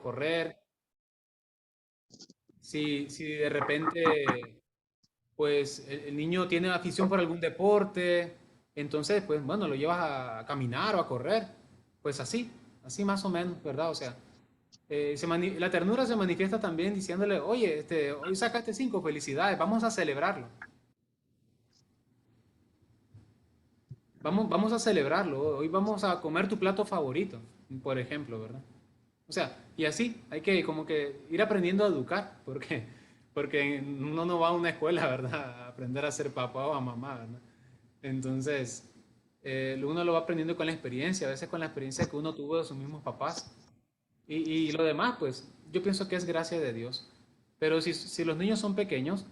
correr. Si de repente, pues, el niño tiene afición por algún deporte, entonces, pues, bueno, lo llevas a caminar o a correr. Pues así más o menos, ¿verdad? O sea, la ternura se manifiesta también diciéndole, oye, hoy sacaste 5, felicidades, vamos a celebrarlo. Vamos a celebrarlo. Hoy vamos a comer tu plato favorito, por ejemplo, ¿verdad? O sea, y así, hay que como que ir aprendiendo a educar, porque uno no va a una escuela, ¿verdad? A aprender a ser papá o a mamá, ¿verdad? Entonces, uno lo va aprendiendo con la experiencia, a veces con la experiencia que uno tuvo de sus mismos papás. Y lo demás, pues, yo pienso que es gracia de Dios. Pero si los niños son pequeños,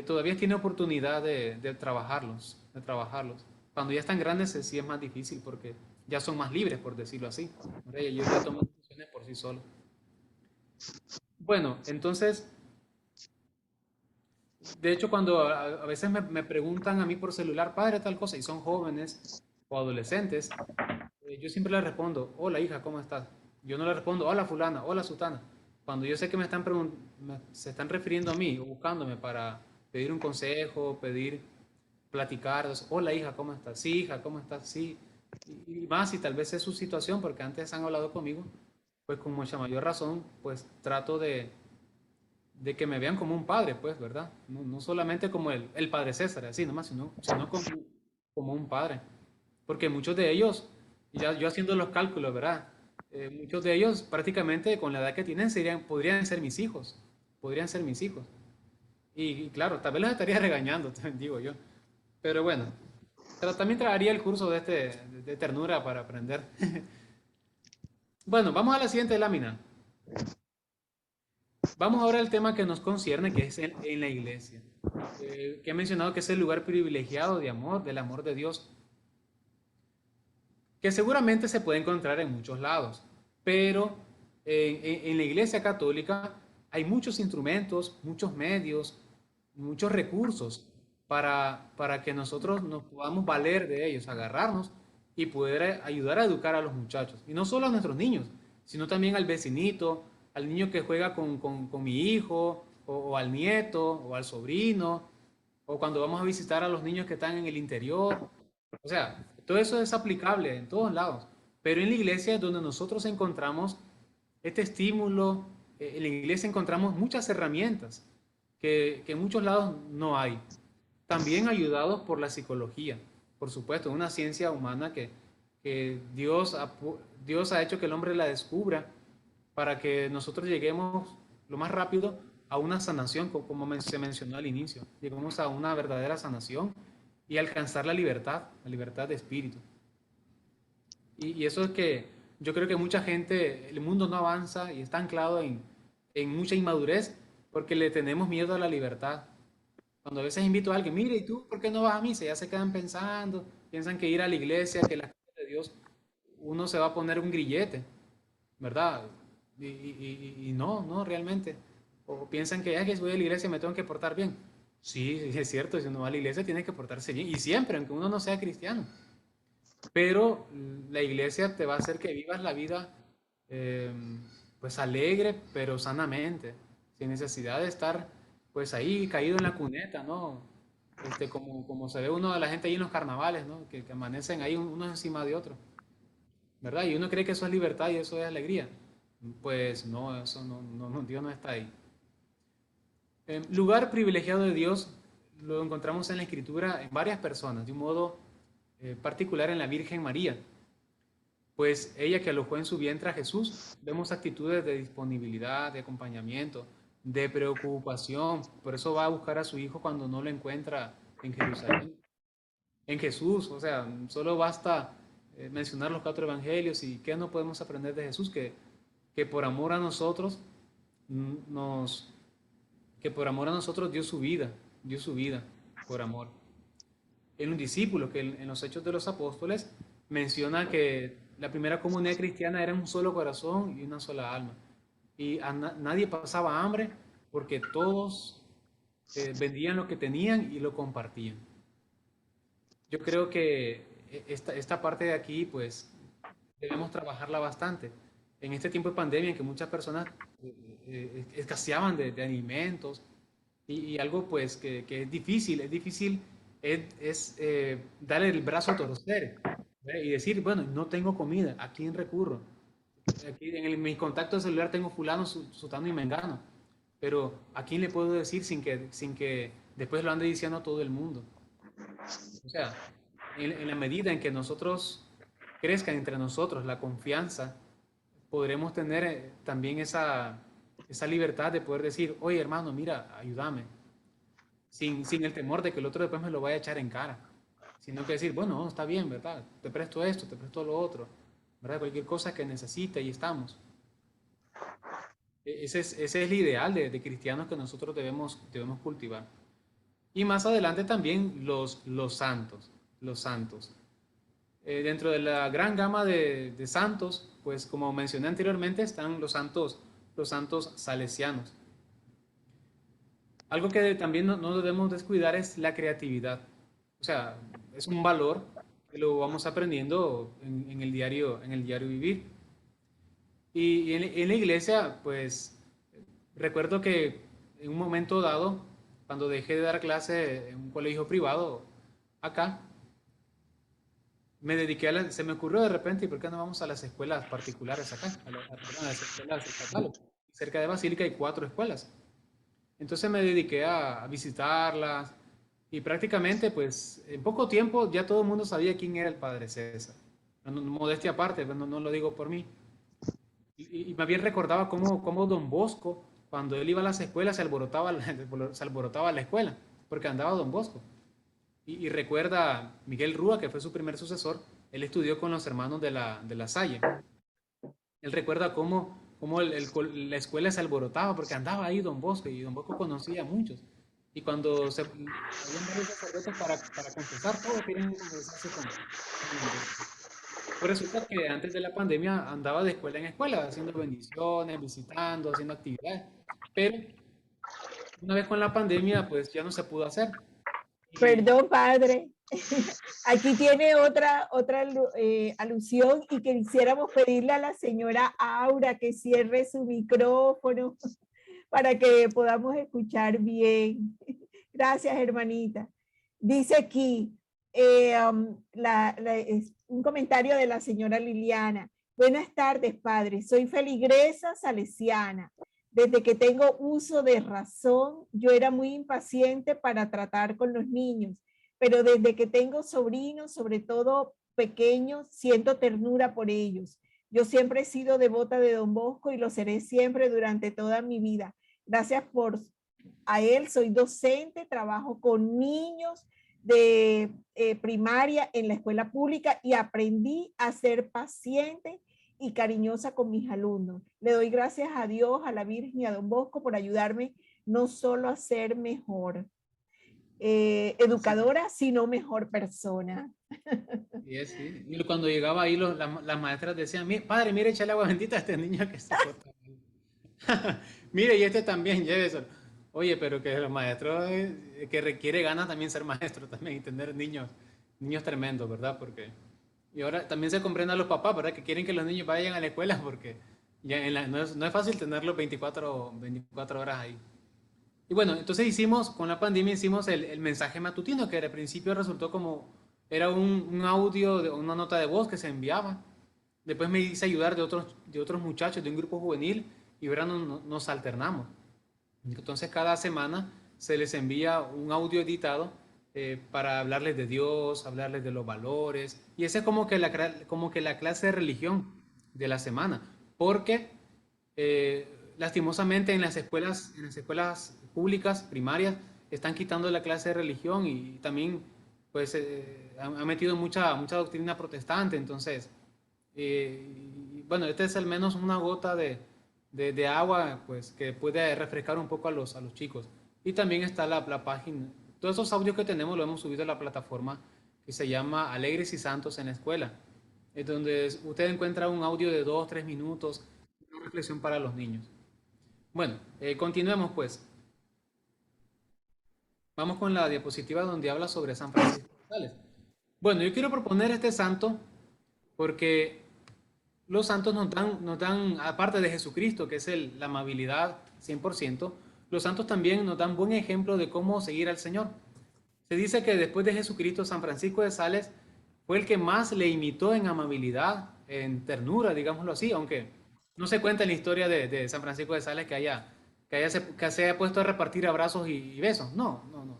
todavía tiene oportunidad de trabajarlos, de trabajarlos. Cuando ya están grandes sí es más difícil porque ya son más libres, por decirlo así. ¿Verdad? Y ellos ya toman decisiones por sí solos. Bueno, entonces, de hecho, cuando a veces me preguntan a mí por celular, padre, tal cosa, y son jóvenes o adolescentes, yo siempre les respondo, hola hija, ¿cómo estás? Yo no les respondo, hola fulana, hola sutana. Cuando yo sé que se están refiriendo a mí o buscándome para pedir un consejo, platicar, hola hija, ¿cómo estás? Sí, hija, ¿cómo estás? Sí. Y más, y tal vez es su situación, porque antes han hablado conmigo, pues con mucha mayor razón, pues trato de que me vean como un padre, pues, ¿verdad? No solamente como el padre César, así nomás, sino como un padre. Porque muchos de ellos, ya yo haciendo los cálculos, ¿verdad? Muchos de ellos prácticamente con la edad que tienen podrían ser mis hijos, podrían ser mis hijos. Y claro, tal vez los estaría regañando, digo yo. Pero bueno, también traería el curso de ternura para aprender. Bueno, vamos a la siguiente lámina. Vamos ahora al tema que nos concierne, que es en la iglesia. Que he mencionado que es el lugar privilegiado de amor, del amor de Dios, que seguramente se puede encontrar en muchos lados, pero en la iglesia católica hay muchos instrumentos, muchos medios, muchos recursos para que nosotros nos podamos valer de ellos, agarrarnos y poder ayudar a educar a los muchachos. Y no solo a nuestros niños, sino también al vecinito, al niño que juega con mi hijo, o al nieto, o al sobrino, o cuando vamos a visitar a los niños que están en el interior. O sea, todo eso es aplicable en todos lados, pero en la iglesia es donde nosotros encontramos este estímulo, en la iglesia encontramos muchas herramientas que en muchos lados no hay. También ayudados por la psicología, por supuesto, una ciencia humana que Dios ha hecho que el hombre la descubra para que nosotros lleguemos lo más rápido a una sanación, como se mencionó al inicio. Lleguemos a una verdadera sanación y alcanzar la libertad de espíritu. Y eso es que yo creo que mucha gente, el mundo no avanza y está anclado en mucha inmadurez porque le tenemos miedo a la libertad. Cuando a veces invito a alguien, mire, ¿y tú por qué no vas a misa? Ya se quedan pensando, piensan que ir a la iglesia, que las cosas de Dios, uno se va a poner un grillete, ¿verdad? Y no, realmente. O piensan que, que si voy a la iglesia me tengo que portar bien. Sí, es cierto, si uno va a la iglesia tiene que portarse bien. Y siempre, aunque uno no sea cristiano. Pero la iglesia te va a hacer que vivas la vida eh, pues alegre, pero sanamente, sin necesidad de estar pues ahí caído en la cuneta, ¿no? Como se ve uno de la gente ahí en los carnavales, ¿no? Que amanecen ahí unos encima de otros, ¿verdad? Y uno cree que eso es libertad y eso es alegría. Pues no, eso Dios no está ahí. Lugar privilegiado de Dios lo encontramos en la Escritura en varias personas, de un modo particular en la Virgen María. Pues ella que alojó en su vientre a Jesús, vemos actitudes de disponibilidad, de acompañamiento, de preocupación. Por eso va a buscar a su hijo cuando no lo encuentra en Jerusalén. En Jesús, o sea, solo basta mencionar los 4 evangelios y qué no podemos aprender de Jesús, que por amor a nosotros nos, que por amor a nosotros dio su vida por amor. En un discípulo que en los Hechos de los Apóstoles menciona que la primera comunidad cristiana era un solo corazón y una sola alma. Y nadie pasaba hambre porque todos vendían lo que tenían y lo compartían. Yo creo que esta parte de aquí, pues, debemos trabajarla bastante. en este tiempo de pandemia en que muchas personas escaseaban de alimentos y algo pues que es difícil darle el brazo a torcer, ¿ve? Y decir, bueno, no tengo comida, ¿a quién recurro? Aquí en mi contacto celular tengo fulano, sutano y mengano, pero ¿a quién le puedo decir sin que después lo ande diciendo a todo el mundo? O sea, en la medida en que nosotros crezca entre nosotros la confianza, podremos tener también esa libertad de poder decir, oye hermano, mira, ayúdame, sin el temor de que el otro después me lo vaya a echar en cara, sino que decir, bueno, está bien, ¿verdad? Te presto esto, te presto lo otro, ¿verdad? Cualquier cosa que necesite, ahí estamos. Ese es el ideal de cristianos que nosotros debemos cultivar. Y más adelante también los santos, los santos. Dentro de la gran gama de santos, pues como mencioné anteriormente, están los santos salesianos. Algo que también no debemos descuidar es la creatividad. O sea, es un valor que lo vamos aprendiendo en el diario vivir. Y en la iglesia, pues recuerdo que en un momento dado, cuando dejé de dar clase en un colegio privado acá, me dediqué se me ocurrió de repente, ¿y por qué no vamos a las escuelas particulares acá? Perdón, a las escuelas estatales. Cerca de Basílica hay 4 escuelas. Entonces me dediqué a visitarlas y prácticamente, pues, en poco tiempo ya todo el mundo sabía quién era el padre César. Modestia aparte, no lo digo por mí. Y más bien recordaba cómo Don Bosco, cuando él iba a las escuelas, se alborotaba la escuela, porque andaba Don Bosco. Y recuerda Miguel Rúa, que fue su primer sucesor, él estudió con los hermanos de la Salle. Él recuerda cómo la escuela se alborotaba porque andaba ahí Don Bosco y Don Bosco conocía a muchos. Y cuando habían varios sacerdotes para confesar, todos querían confesarse con Don Bosco. Pues resulta que antes de la pandemia andaba de escuela en escuela, haciendo bendiciones, visitando, haciendo actividades. Pero una vez con la pandemia, pues ya no se pudo hacer. Y Perdón, padre. Aquí tiene otra alusión y que quisiéramos pedirle a la señora Aura que cierre su micrófono para que podamos escuchar bien. Gracias, hermanita. Dice aquí un comentario de la señora Liliana. Buenas tardes, padre. Soy feligresa salesiana. Desde que tengo uso de razón, yo era muy impaciente para tratar con los niños, pero desde que tengo sobrinos, sobre todo pequeños, siento ternura por ellos. Yo siempre he sido devota de Don Bosco y lo seré siempre durante toda mi vida. Gracias a él, soy docente, trabajo con niños de primaria en la escuela pública y aprendí a ser paciente y cariñosa con mis alumnos. Le doy gracias a Dios, a la Virgen y a Don Bosco por ayudarme no solo a ser mejor educadora, sino mejor persona. sí. Y cuando llegaba ahí, las maestras decían, padre, mire, échale agua bendita a este niño que se porta mal. Mire, y este también, lléveselo. Oye, pero que los maestros, que requiere ganas también ser maestro también y tener niños tremendos, ¿verdad? Porque, y ahora también se comprende a los papás, ¿verdad? Que quieren que los niños vayan a la escuela porque ya no es fácil tenerlos 24 horas ahí. Y bueno, entonces con la pandemia hicimos el mensaje matutino, que al principio resultó como, era un audio, una nota de voz que se enviaba. Después me hice ayudar de otros muchachos de un grupo juvenil y ahora nos alternamos. Entonces cada semana se les envía un audio editado para hablarles de Dios, hablarles de los valores. Y esa es como que la clase de religión de la semana. Porque lastimosamente en las escuelas públicas, primarias, están quitando la clase de religión y también pues han metido mucha doctrina protestante. Entonces, bueno, esta es al menos una gota de agua pues, que puede refrescar un poco a los chicos. Y también está la página. Todos esos audios que tenemos lo hemos subido a la plataforma que se llama Alegres y Santos en la Escuela, es donde usted encuentra un audio de 2 o 3 minutos, una reflexión para los niños. Bueno, continuemos pues. Vamos con la diapositiva donde habla sobre San Francisco de Sales. Bueno, yo quiero proponer este santo porque los santos nos dan, aparte de Jesucristo, que es la amabilidad 100%, los santos también nos dan buen ejemplo de cómo seguir al Señor. Se dice que después de Jesucristo, San Francisco de Sales fue el que más le imitó en amabilidad, en ternura, digámoslo así, aunque no se cuenta en la historia de San Francisco de Sales que se haya puesto a repartir abrazos y besos. No, no, no,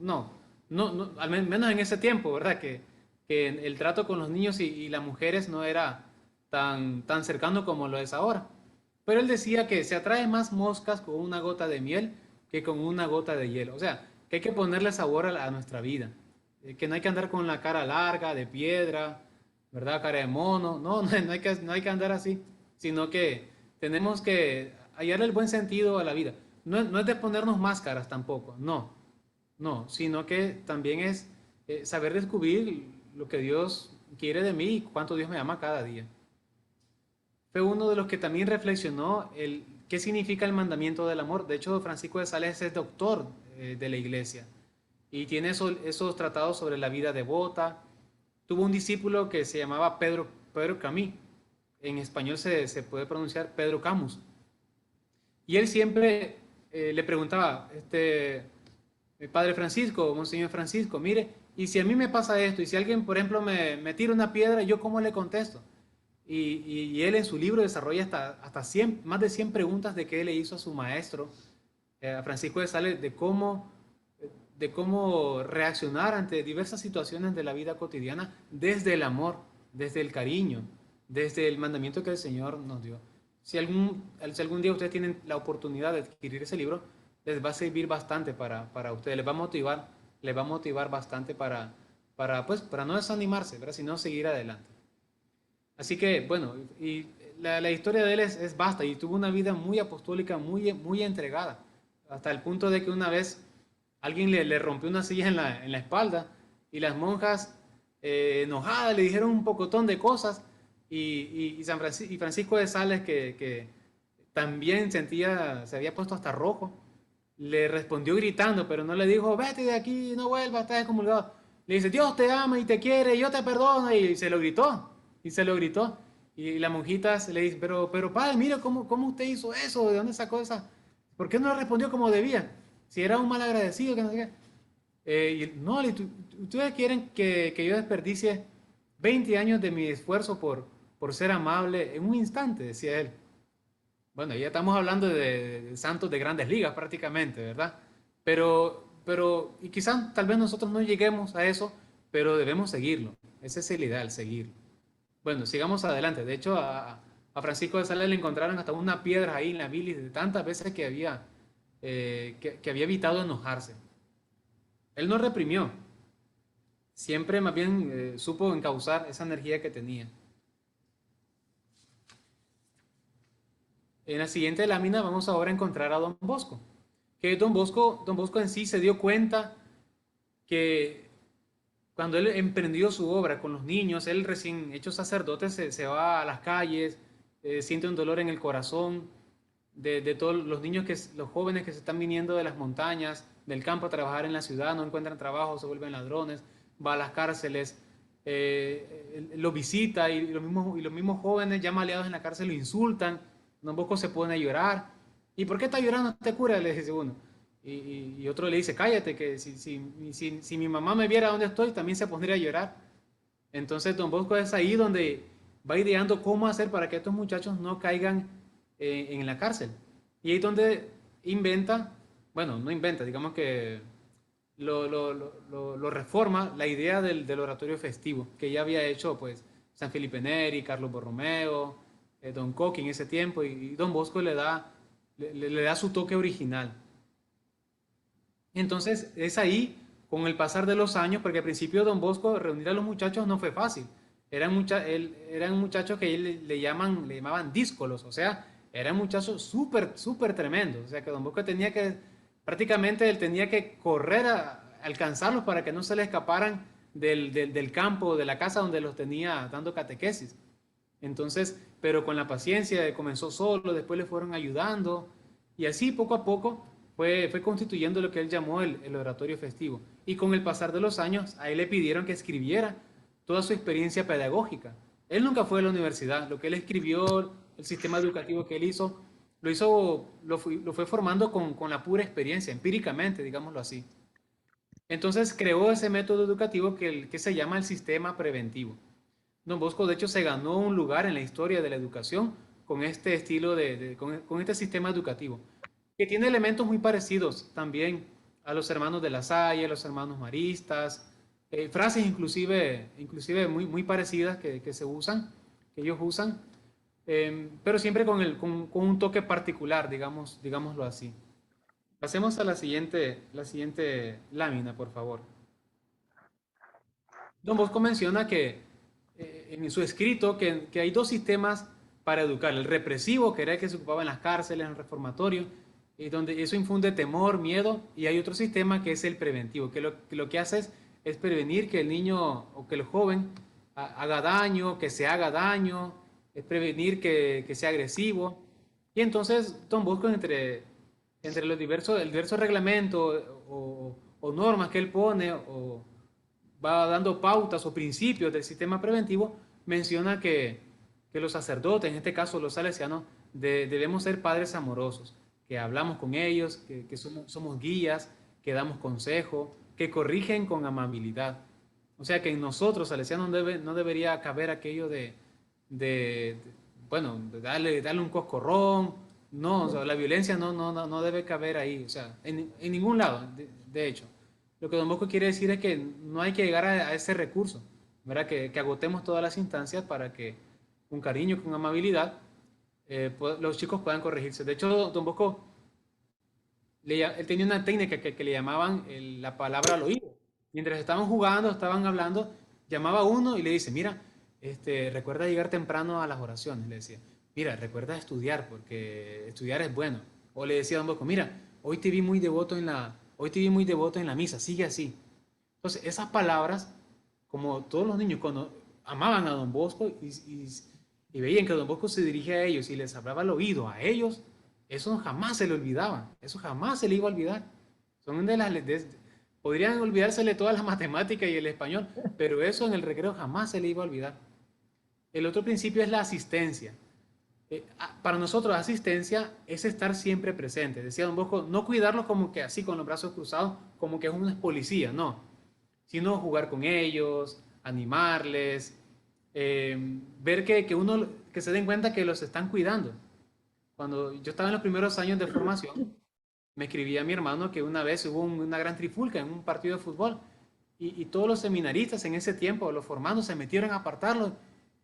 no, no, no, al menos en ese tiempo, ¿verdad? Que el trato con los niños y las mujeres no era tan cercano como lo es ahora. Pero él decía que se atrae más moscas con una gota de miel que con una gota de hielo. O sea, que hay que ponerle sabor a nuestra vida. Que no hay que andar con la cara larga, de piedra, ¿verdad? Cara de mono. No, no hay que andar así, sino que tenemos que hallarle el buen sentido a la vida. No es de ponernos máscaras tampoco, no, no, sino que también es saber descubrir lo que Dios quiere de mí y cuánto Dios me ama cada día. Fue uno de los que también reflexionó qué significa el mandamiento del amor. De hecho, Francisco de Sales es doctor de la iglesia y tiene esos tratados sobre la vida devota. Tuvo un discípulo que se llamaba Pedro Camí. En español se puede pronunciar Pedro Camus. Y él siempre le preguntaba, Padre Francisco, Monseñor Francisco, mire, y si a mí me pasa esto, y si alguien, por ejemplo, me tira una piedra, ¿yo cómo le contesto? Y él en su libro desarrolla hasta 100, más de 100 preguntas de que él le hizo a su maestro, a Francisco de Sales, de cómo reaccionar ante diversas situaciones de la vida cotidiana desde el amor, desde el cariño, desde el mandamiento que el Señor nos dio. Si algún día ustedes tienen la oportunidad de adquirir ese libro, les va a servir bastante para ustedes, les va a motivar bastante para no desanimarse, ¿verdad? Sino seguir adelante. Así que, bueno, y la historia de él es vasta y tuvo una vida muy apostólica, muy, muy entregada, hasta el punto de que una vez alguien le rompió una silla en la espalda y las monjas enojadas le dijeron un pocotón de cosas y Francisco de Sales, que también se había puesto hasta rojo, le respondió gritando, pero no le dijo, vete de aquí, no vuelvas, estás excomulgado. Le dice, Dios te ama y te quiere, yo te perdono, y se lo gritó, y se lo gritó. Y la monjita le dice, pero padre, mira cómo usted hizo eso, ¿de dónde sacó esa? ¿Por qué no le respondió como debía? Si era un mal agradecido, que no sé qué. No, ustedes quieren que yo desperdicie 20 años de mi esfuerzo por ser amable en un instante, decía él. Bueno, ya estamos hablando de santos de grandes ligas prácticamente, ¿verdad? Y quizás tal vez nosotros no lleguemos a eso, pero debemos seguirlo. Ese es el ideal, seguirlo. Bueno, sigamos adelante. De hecho, a Francisco de Sales le encontraron hasta una piedra ahí en la bilis de tantas veces que había evitado enojarse. Él no reprimió, siempre más bien supo encauzar esa energía que tenía. En la siguiente lámina vamos ahora a encontrar a Don Bosco, que Don Bosco en sí se dio cuenta que cuando él emprendió su obra con los niños, él recién hecho sacerdote se va a las calles, siente un dolor en el corazón de todos los niños, los jóvenes que se están viniendo de las montañas, del campo a trabajar en la ciudad, no encuentran trabajo, se vuelven ladrones, va a las cárceles, lo visita y los mismos jóvenes ya maleados en la cárcel lo insultan. Don Bosco se pone a llorar. ¿Y por qué está llorando este cura? Le dice uno. Y otro le dice, cállate, que si mi mamá me viera donde estoy, también se pondría a llorar. Entonces Don Bosco es ahí donde va ideando cómo hacer para que estos muchachos no caigan en la cárcel. Y ahí es donde inventa, bueno, no inventa, digamos que lo reforma la idea del oratorio festivo, que ya había hecho pues San Felipe Neri, Carlos Borromeo, Don Coqui en ese tiempo, y Don Bosco le da su toque original. Entonces es ahí, con el pasar de los años, porque al principio Don Bosco reunir a los muchachos no fue fácil. Eran muchachos que le llamaban díscolos, o sea, eran muchachos súper, súper tremendos. O sea, que Don Bosco prácticamente él tenía que correr a alcanzarlos para que no se le escaparan del campo, de la casa donde los tenía dando catequesis. Entonces, pero con la paciencia, comenzó solo, después le fueron ayudando, y así poco a poco fue constituyendo lo que él llamó el oratorio festivo. Y con el pasar de los años, a él le pidieron que escribiera toda su experiencia pedagógica. Él nunca fue a la universidad. Lo que él escribió, el sistema educativo que él hizo, lo fue formando con la pura experiencia, empíricamente, digámoslo así. Entonces creó ese método educativo que se llama el sistema preventivo. Don Bosco, de hecho, se ganó un lugar en la historia de la educación con este estilo con este sistema educativo, que tiene elementos muy parecidos también a los hermanos de La Salle, a los hermanos maristas, frases inclusive muy parecidas que se usan, que ellos usan, pero siempre con un toque particular, digámoslo así. Pasemos a la siguiente lámina, por favor. Don Bosco menciona que en su escrito que hay dos sistemas para educar, el represivo, que era el que se ocupaba en las cárceles, en el reformatorio, y donde eso infunde temor, miedo, y hay otro sistema que es el preventivo, que lo que hace es prevenir que el niño o que el joven haga daño, que se haga daño, es prevenir que sea agresivo. Y entonces Don Bosco, entre el diverso reglamento o normas que él pone o va dando pautas o principios del sistema preventivo, menciona que los sacerdotes, en este caso los salesianos, debemos ser padres amorosos, que hablamos con ellos, que somos guías, que damos consejo, que corrigen con amabilidad. O sea que en nosotros, salesianos, no debería caber aquello bueno, de darle un coscorrón. No, o sea, la violencia no debe caber ahí, o sea, en ningún lado, de hecho. Lo que Don Bosco quiere decir es que no hay que llegar a ese recurso, ¿verdad? Que agotemos todas las instancias para que con cariño, con amabilidad, los chicos puedan corregirse. De hecho, Don Bosco, él tenía una técnica que le llamaban la palabra al oído. Mientras estaban jugando, estaban hablando, llamaba a uno y le dice, mira, recuerda llegar temprano a las oraciones, le decía. Mira, recuerda estudiar, porque estudiar es bueno. O le decía a Don Bosco, mira, hoy te vi muy devoto en la misa, sigue así. Entonces, esas palabras, como todos los niños cuando amaban a Don Bosco y veían que Don Bosco se dirigía a ellos y les hablaba al oído a ellos, eso jamás se le olvidaba, eso jamás se le iba a olvidar. Son podrían olvidársele todas las matemáticas y el español, pero eso en el recreo jamás se le iba a olvidar. El otro principio es la asistencia. Para nosotros asistencia es estar siempre presente. Decía Don Bosco, no cuidarlos como que así con los brazos cruzados, como que es una policía, no, sino jugar con ellos, animarles, ver que se den cuenta que los están cuidando. Cuando yo estaba en los primeros años de formación, me escribía mi hermano que una vez hubo una gran trifulca en un partido de fútbol y todos los seminaristas en ese tiempo, los formandos, se metieron a apartarlos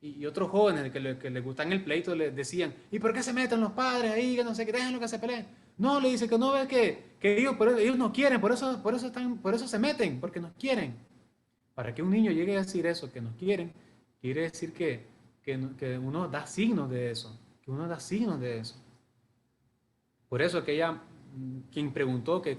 y otros jóvenes que les gustan el pleito les decían, ¿y por qué se meten los padres ahí? Que no sé qué, déjenlo que se peleen. No, le dice que no ve que ellos no quieren, por eso se meten, porque nos quieren. Para que un niño llegue a decir eso, que nos quieren, quiere decir que uno da signos de eso, que uno da signos de eso. Por eso quien preguntó que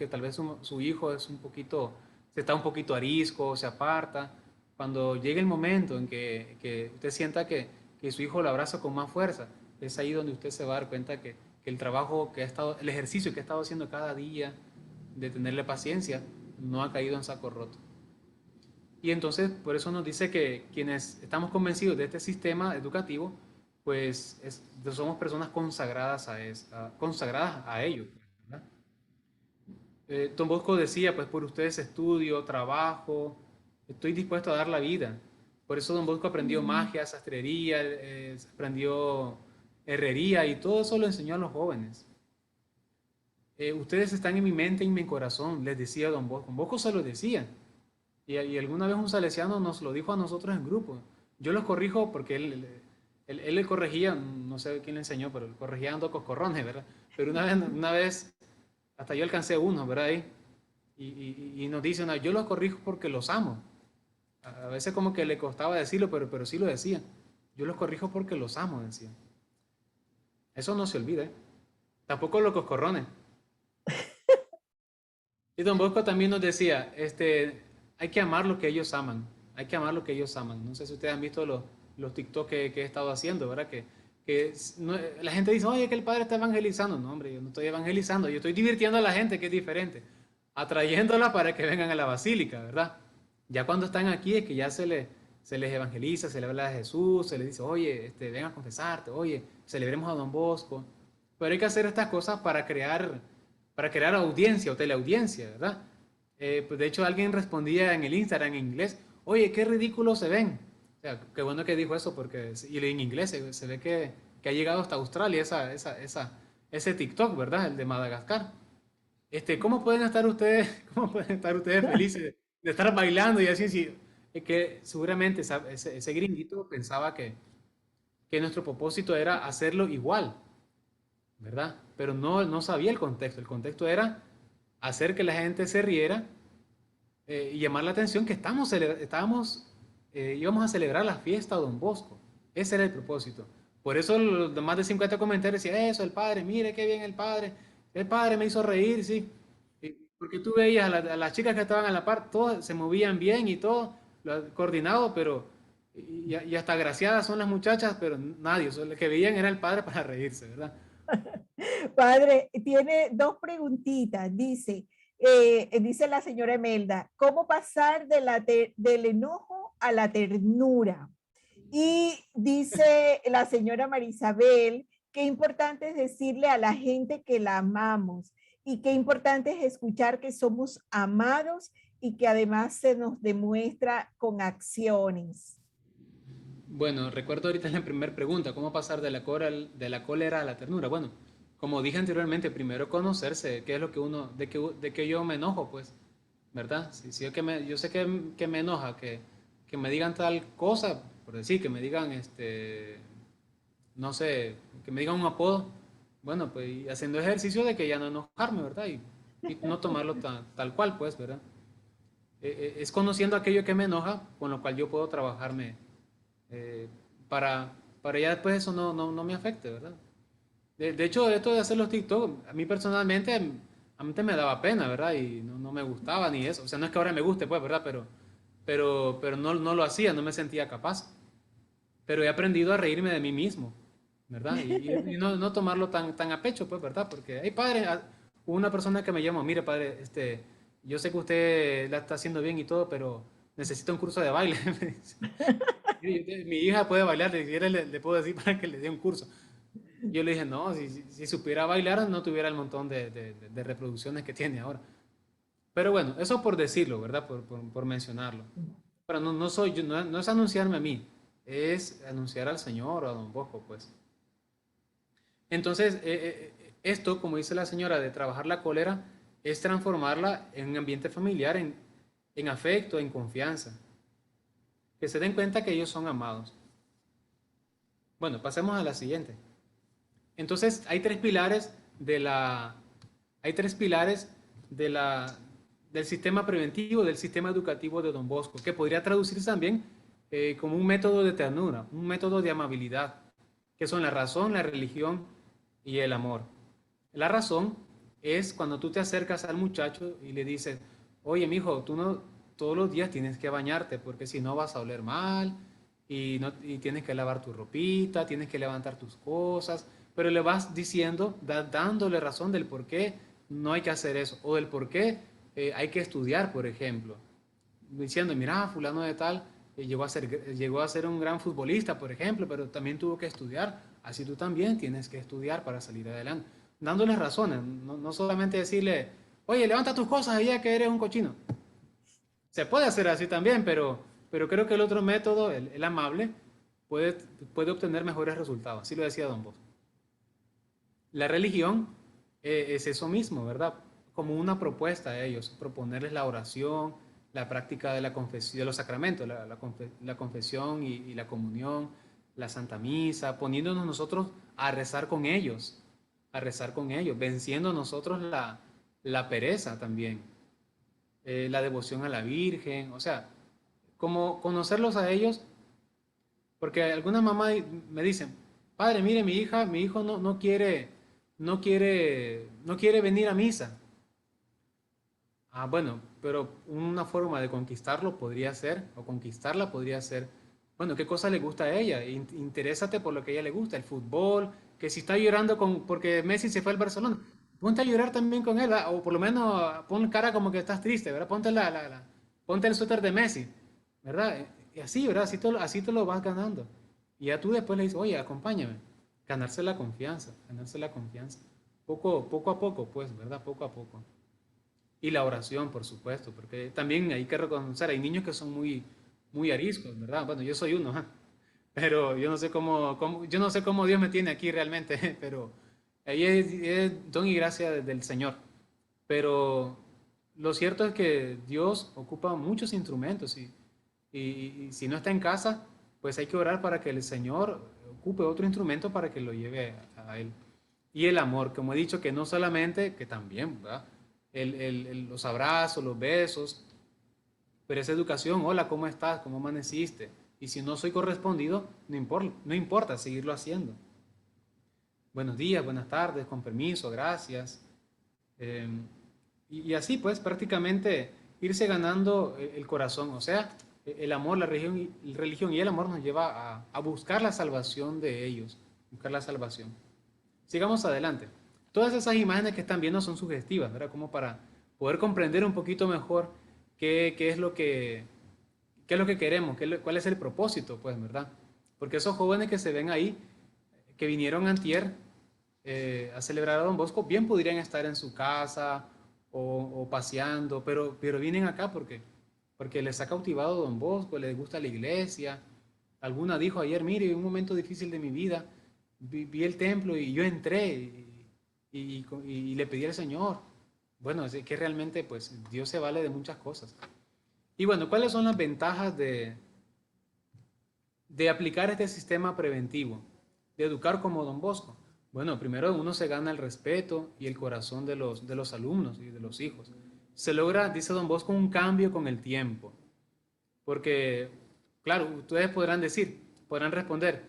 tal vez su hijo es se está un poquito arisco, se aparta, cuando llegue el momento en que usted sienta que su hijo lo abraza con más fuerza, es ahí donde usted se va a dar cuenta que el trabajo el ejercicio que ha estado haciendo cada día de tenerle paciencia, no ha caído en saco roto. Y entonces, por eso nos dice que quienes estamos convencidos de este sistema educativo, pues somos personas consagradas a ello. ¿Verdad? Don Bosco decía, pues por ustedes estudio, trabajo, estoy dispuesto a dar la vida. Por eso Don Bosco aprendió magia, sastrería, aprendió herrería y todo eso lo enseñó a los jóvenes. Ustedes están en mi mente y en mi corazón, les decía Don Bosco. Don Bosco se lo decía. Y alguna vez un salesiano nos lo dijo a nosotros en grupo. Yo los corrijo porque él le corregía, no sé quién le enseñó, pero le corregía dando coscorrones, ¿verdad? Pero una vez hasta yo alcancé uno, ¿verdad? Ahí, y nos dice, yo los corrijo porque los amo. A veces como que le costaba decirlo, pero sí lo decía. Yo los corrijo porque los amo, decía. Eso no se olvida, ¿eh? Tampoco los coscorrones. Y Don Bosco también nos decía, hay que amar lo que ellos aman. Hay que amar lo que ellos aman. No sé si ustedes han visto los TikTok que he estado haciendo, ¿verdad? La gente dice, oye, que el padre está evangelizando. No, hombre, yo no estoy evangelizando. Yo estoy divirtiendo a la gente, que es diferente. Atrayéndola para que vengan a la basílica, ¿verdad? Ya cuando están aquí es que ya se se les evangeliza, se les habla de Jesús, se les dice, oye, ven a confesarte, oye, celebremos a Don Bosco. Pero hay que hacer estas cosas para crear audiencia o teleaudiencia, ¿verdad? Pues de hecho, alguien respondía en el Instagram en inglés, oye, qué ridículo se ven. O sea, qué bueno que dijo eso, porque y en inglés se ve que ha llegado hasta Australia ese TikTok, ¿verdad? El de Madagascar. ¿Cómo pueden estar ustedes, cómo pueden estar ustedes felices de estar bailando y así? Sí, es que seguramente ese gringuito pensaba que nuestro propósito era hacerlo igual, ¿verdad? Pero no sabía el contexto. El contexto era hacer que la gente se riera y llamar la atención que íbamos a celebrar la fiesta de Don Bosco. Ese era el propósito. Por eso los más de 50 comentarios decían, eso, el padre, mire qué bien el padre me hizo reír, sí. Porque tú veías a las chicas que estaban a la par, todas se movían bien y todo, coordinado, pero, y hasta graciadas son las muchachas, pero nadie, lo que veían era el padre para reírse, ¿verdad? Padre, tiene dos preguntitas. Dice la señora Emelda, ¿cómo pasar del enojo a la ternura? Y dice la señora Marisabel, qué importante es decirle a la gente que la amamos y qué importante es escuchar que somos amados y que además se nos demuestra con acciones. Bueno, recuerdo ahorita la primera pregunta, ¿cómo pasar de la cólera a la ternura? Bueno, como dije anteriormente, primero conocerse, qué es lo que de que yo me enojo, pues, ¿verdad? Si yo sé que me enoja, que me digan tal cosa, por decir, que me digan, no sé, que me digan un apodo, bueno, pues y haciendo ejercicio de que ya no enojarme, ¿verdad? Y no tomarlo tal cual, pues, ¿verdad? Es conociendo aquello que me enoja, con lo cual yo puedo trabajarme eh, para ya después eso no me afecte, ¿verdad? De hecho, esto de hacer los TikTok, a mí personalmente, a mí me daba pena, ¿verdad? Y no me gustaba ni eso. O sea, no es que ahora me guste, pues, ¿verdad? Pero no lo hacía, no me sentía capaz. Pero he aprendido a reírme de mí mismo, ¿verdad? Y no tomarlo tan a pecho, pues, ¿verdad? Porque, hey, padre, hubo una persona que me llamó, mire, padre, yo sé que usted la está haciendo bien y todo, pero necesita un curso de baile. Me dice. Mi hija puede bailar, si quiere le puedo decir para que le dé un curso. Yo le dije, no, si supiera bailar no tuviera el montón de reproducciones que tiene ahora. Pero bueno, eso por decirlo, ¿verdad? Por mencionarlo. Pero no soy yo, no es anunciarme a mí, es anunciar al Señor o a Don Bosco, pues. Entonces, esto, como dice la señora, de trabajar la cólera, es transformarla en un ambiente familiar, en afecto, en confianza. Que se den cuenta que ellos son amados. Bueno, pasemos a la siguiente. Entonces, hay tres pilares de del sistema preventivo, del sistema educativo de Don Bosco, que podría traducirse también como un método de ternura, un método de amabilidad, que son la razón, la religión y el amor. La razón es cuando tú te acercas al muchacho y le dices, oye, mijo, tú no todos los días tienes que bañarte porque si no vas a oler mal y tienes que lavar tu ropita, tienes que levantar tus cosas, pero le vas diciendo, dándole razón del por qué no hay que hacer eso o del por qué hay que estudiar, por ejemplo. Diciendo, mira, fulano de tal llegó a ser un gran futbolista, por ejemplo, pero también tuvo que estudiar. Así tú también tienes que estudiar para salir adelante. Dándoles razones, no solamente decirle, oye, levanta tus cosas ya que eres un cochino. Se puede hacer así también, pero creo que el otro método, el amable, puede, puede obtener mejores resultados. Así lo decía Don Bosco. La religión es eso mismo, ¿verdad? Como una propuesta a ellos, proponerles la oración, la práctica de la confesión, de los sacramentos, la confesión y la comunión, la Santa Misa, poniéndonos nosotros a rezar con ellos, venciendo nosotros la pereza también, la devoción a la Virgen, o sea, como conocerlos a ellos, porque algunas mamás me dicen, padre, mire, mi hijo no quiere venir a misa. Ah, bueno, pero una forma de conquistarlo podría ser, o conquistarla podría ser, bueno, ¿qué cosa le gusta a ella? Interésate por lo que a ella le gusta, el fútbol, que si está llorando porque Messi se fue al Barcelona, ponte a llorar también con él, ¿verdad? O por lo menos pon cara como que estás triste, ¿verdad? Ponte el suéter de Messi, ¿verdad? Y así, ¿verdad? Así te lo vas ganando. Y ya tú después le dices, oye, acompáñame. Ganarse la confianza, ganarse la confianza. Poco a poco, pues, ¿verdad? Poco a poco. Y la oración, por supuesto, porque también hay que reconocer, hay niños que son muy ariscos, ¿verdad? Bueno, yo soy uno, ¿ja? Pero yo no sé yo no sé cómo Dios me tiene aquí realmente, pero ahí es don y gracia del Señor. Pero lo cierto es que Dios ocupa muchos instrumentos y si no está en casa, pues hay que orar para que el Señor ocupe otro instrumento para que lo lleve a Él. Y el amor, como he dicho, que no solamente, que también, ¿verdad? Los abrazos, los besos, pero esa educación, hola, ¿cómo estás? ¿Cómo amaneciste? Y si no soy correspondido, no importa seguirlo haciendo. Buenos días, buenas tardes, con permiso, gracias. Eh, y así pues prácticamente irse ganando el corazón, o sea, el amor, la religión y el amor nos lleva a buscar la salvación de ellos, buscar la salvación. Sigamos adelante. Todas esas imágenes que están viendo son sugestivas, ¿verdad? Como para poder comprender un poquito mejor qué es lo qué es lo que queremos, cuál es el propósito, pues, ¿verdad? Porque esos jóvenes que se ven ahí, que vinieron antier a celebrar a Don Bosco, bien podrían estar en su casa o paseando, pero vienen acá porque les ha cautivado Don Bosco, les gusta la iglesia. Alguna dijo ayer, mire, un momento difícil de mi vida, vi el templo y yo entré y le pedí al Señor. Bueno, es que realmente pues Dios se vale de muchas cosas. Y bueno, ¿cuáles son las ventajas de aplicar este sistema preventivo, de educar como Don Bosco? Bueno, primero uno se gana el respeto y el corazón de los alumnos y de los hijos. Se logra, dice Don Bosco, un cambio con el tiempo. Porque, claro, ustedes podrán responder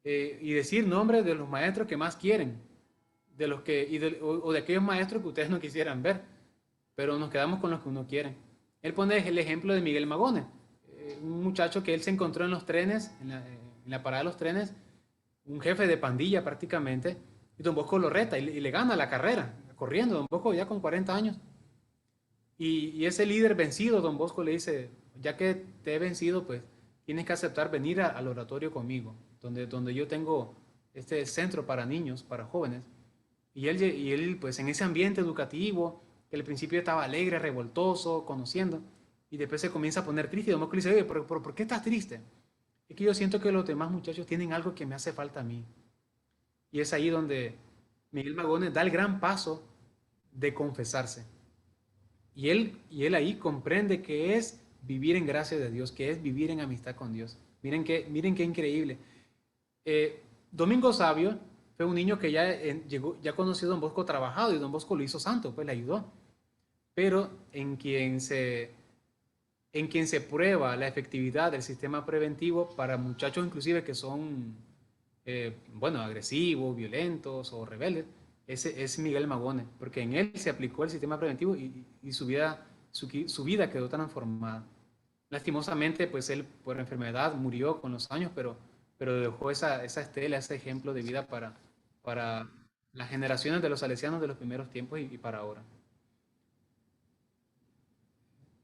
y decir nombres de los maestros que más quieren, de los que, o de aquellos maestros que ustedes no quisieran ver, pero nos quedamos con los que uno quiere. Él pone el ejemplo de Miguel Magone, un muchacho que él se encontró en los trenes, en la parada de los trenes, un jefe de pandilla prácticamente, y Don Bosco lo reta y le gana la carrera, corriendo, Don Bosco ya con 40 años. Y ese líder vencido, Don Bosco le dice, ya que te he vencido, pues tienes que aceptar venir al oratorio conmigo, donde yo tengo este centro para niños, para jóvenes. Y él, pues en ese ambiente educativo, que al principio estaba alegre, revoltoso, conociendo, y después se comienza a poner triste. Y Don Bosco le dice, oye, ¿por qué estás triste? Es que yo siento que los demás muchachos tienen algo que me hace falta a mí. Y es ahí donde Miguel Magones da el gran paso de confesarse. Y él ahí comprende que es vivir en gracia de Dios, que es vivir en amistad con Dios. Miren qué increíble. Domingo Sabio fue un niño que ya conoció a Don Bosco trabajado y Don Bosco lo hizo santo, pues le ayudó. Pero en quien se prueba la efectividad del sistema preventivo para muchachos inclusive que son, bueno, agresivos, violentos o rebeldes, ese es Miguel Magone, porque en él se aplicó el sistema preventivo y su vida quedó transformada. Lastimosamente, pues él por enfermedad murió con los años, pero dejó esa estela, ese ejemplo de vida para las generaciones de los salesianos de los primeros tiempos y para ahora.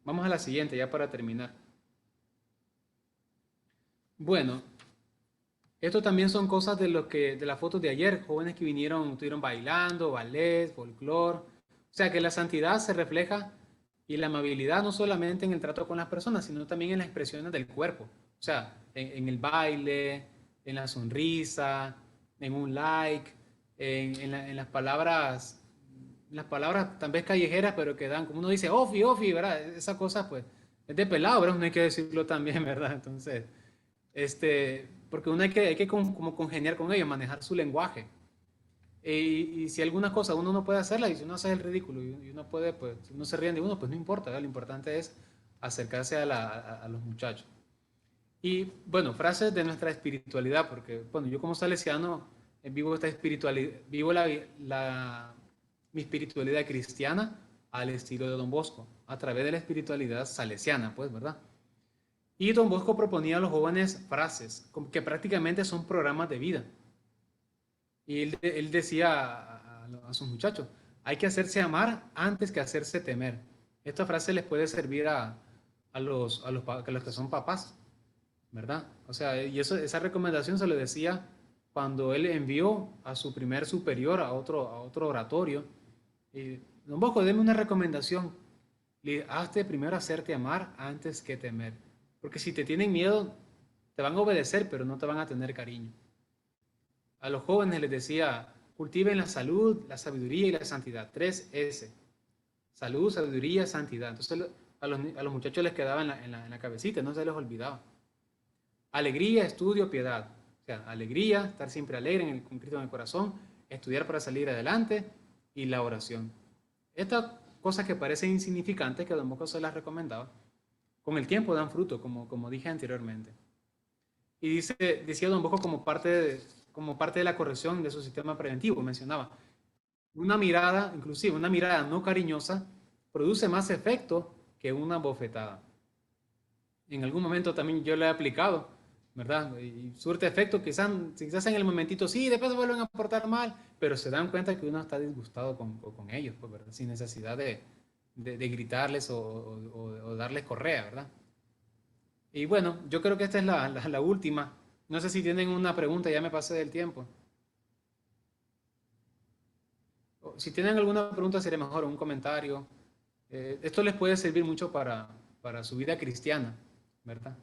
Vamos a la siguiente, ya para terminar. Bueno, esto también son cosas de las fotos de ayer, jóvenes que estuvieron bailando, ballet, folclore. O sea que la santidad se refleja y la amabilidad no solamente en el trato con las personas, sino también en las expresiones del cuerpo. O sea, en el baile, en la sonrisa, en un like, en las palabras tal vez callejeras, pero que dan, como uno dice, ofi, ofi, ¿verdad? Esa cosa, pues, es de pelado, ¿verdad? No hay que decirlo también, ¿verdad? Entonces, porque uno hay que como congeniar con ellos, manejar su lenguaje. Y si algunas cosas uno no puede hacerlas, y si uno hace el ridículo y uno puede, pues, si uno se ríe de uno, pues no importa, ¿verdad? Lo importante es acercarse a los muchachos. Y bueno, frases de nuestra espiritualidad, porque, bueno, yo como salesiano vivo esta espiritualidad, vivo mi espiritualidad cristiana al estilo de Don Bosco, a través de la espiritualidad salesiana, pues, ¿verdad? Y Don Bosco proponía a los jóvenes frases que prácticamente son programas de vida. Y él decía a sus muchachos, hay que hacerse amar antes que hacerse temer. Esta frase les puede servir a los que son papás. ¿verdad? O sea, y eso, esa recomendación se le decía cuando él envió a su primer superior a otro oratorio. Y, don Bosco, deme una recomendación. Hazte primero hacerte amar antes que temer. Porque si te tienen miedo, te van a obedecer, pero no te van a tener cariño. A los jóvenes les decía, cultiven la salud, la sabiduría y la santidad. 3S. Salud, sabiduría, santidad. Entonces a los muchachos les quedaba en la cabecita, no se les olvidaba. Alegría, estudio, piedad. O sea, alegría, estar siempre alegre con Cristo en el corazón, estudiar para salir adelante y la oración. Estas cosas que parecen insignificantes, que Don Bosco se las recomendaba, con el tiempo dan fruto, como dije anteriormente. Y decía Don Bosco como parte de la corrección de su sistema preventivo, mencionaba, una mirada, inclusive una mirada no cariñosa, produce más efecto que una bofetada. En algún momento también yo lo he aplicado, ¿verdad? Y surte efecto, quizás en el momentito sí, después se vuelven a portar mal, pero se dan cuenta que uno está disgustado con ellos, pues, ¿verdad? Sin necesidad de gritarles o darles correa, ¿verdad? Y bueno, yo creo que esta es la última. No sé si tienen una pregunta, ya me pasé del tiempo. Si tienen alguna pregunta sería mejor, un comentario. Esto les puede servir mucho para su vida cristiana, ¿verdad?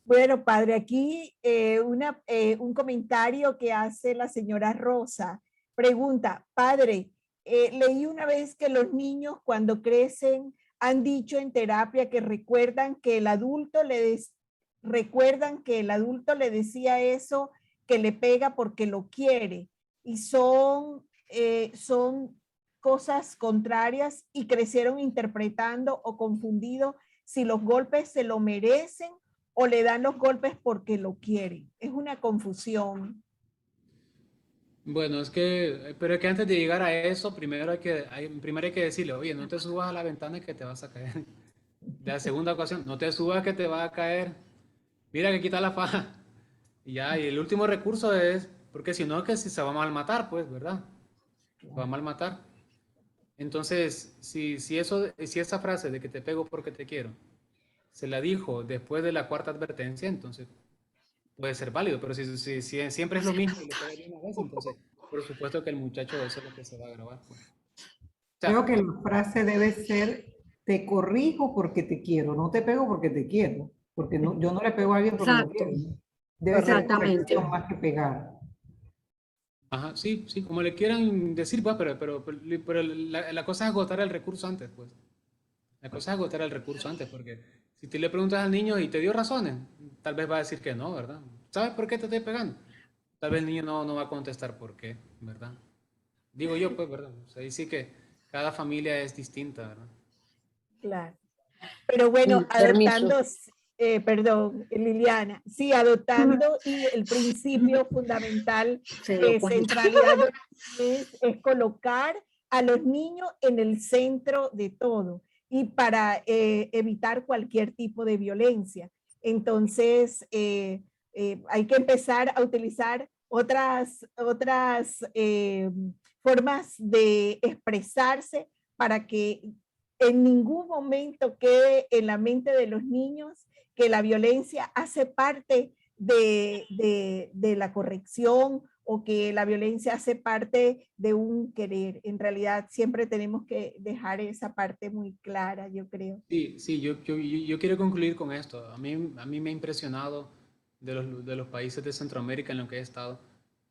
Bueno, padre, aquí un comentario que hace la señora Rosa. Pregunta, padre, leí una vez que los niños cuando crecen han dicho en terapia que recuerdan que el adulto le decía eso, que le pega porque lo quiere. Y son cosas contrarias y crecieron interpretando o confundido si los golpes se lo merecen o le dan los golpes porque lo quieren. Es una confusión. Bueno, pero es que antes de llegar a eso, primero hay que decirle, oye, no te subas a la ventana que te vas a caer. De la segunda ocasión, no te subas que te va a caer. Mira que quita la faja. Y ya, y el último recurso es, porque si no, que si se va a mal matar, pues, ¿verdad? Se va a mal matar. Entonces, si esa frase de que te pego porque te quiero, se la dijo después de la cuarta advertencia, entonces puede ser válido, pero si siempre es lo mismo y le pega de una vez, entonces por supuesto que el muchacho eso es lo que se va a grabar, pues. O Creo sea, que la frase debe ser, te corrijo porque te quiero, no te pego porque te quiero, porque no, yo no le pego a alguien porque lo Exacto, quiero. Debe ser exactamente. corrección más que pegar. ajá, sí, sí, como le quieran decir, pues, pero la cosa es agotar el recurso antes, pues. La cosa es agotar el recurso antes, porque si tú le preguntas al niño y te dio razones, tal vez va a decir que no, ¿verdad? ¿Sabes por qué te estoy pegando? Tal vez el niño no va a contestar por qué, ¿verdad? Digo yo, pues, ¿verdad? O sea, ahí sí que cada familia es distinta, ¿verdad? Claro. Pero bueno, Permiso. perdón, Liliana, sí, adoptando y el principio fundamental Se dio de cuenta. centralidad de es colocar a los niños en el centro de todo y para evitar cualquier tipo de violencia. Entonces, hay que empezar a utilizar otras formas de expresarse para que en ningún momento quede en la mente de los niños que la violencia hace parte de la corrección o que la violencia hace parte de un querer. En realidad siempre tenemos que dejar esa parte muy clara, yo creo. Sí, sí, yo quiero concluir con esto. A mí me ha impresionado de los países de Centroamérica en los que he estado,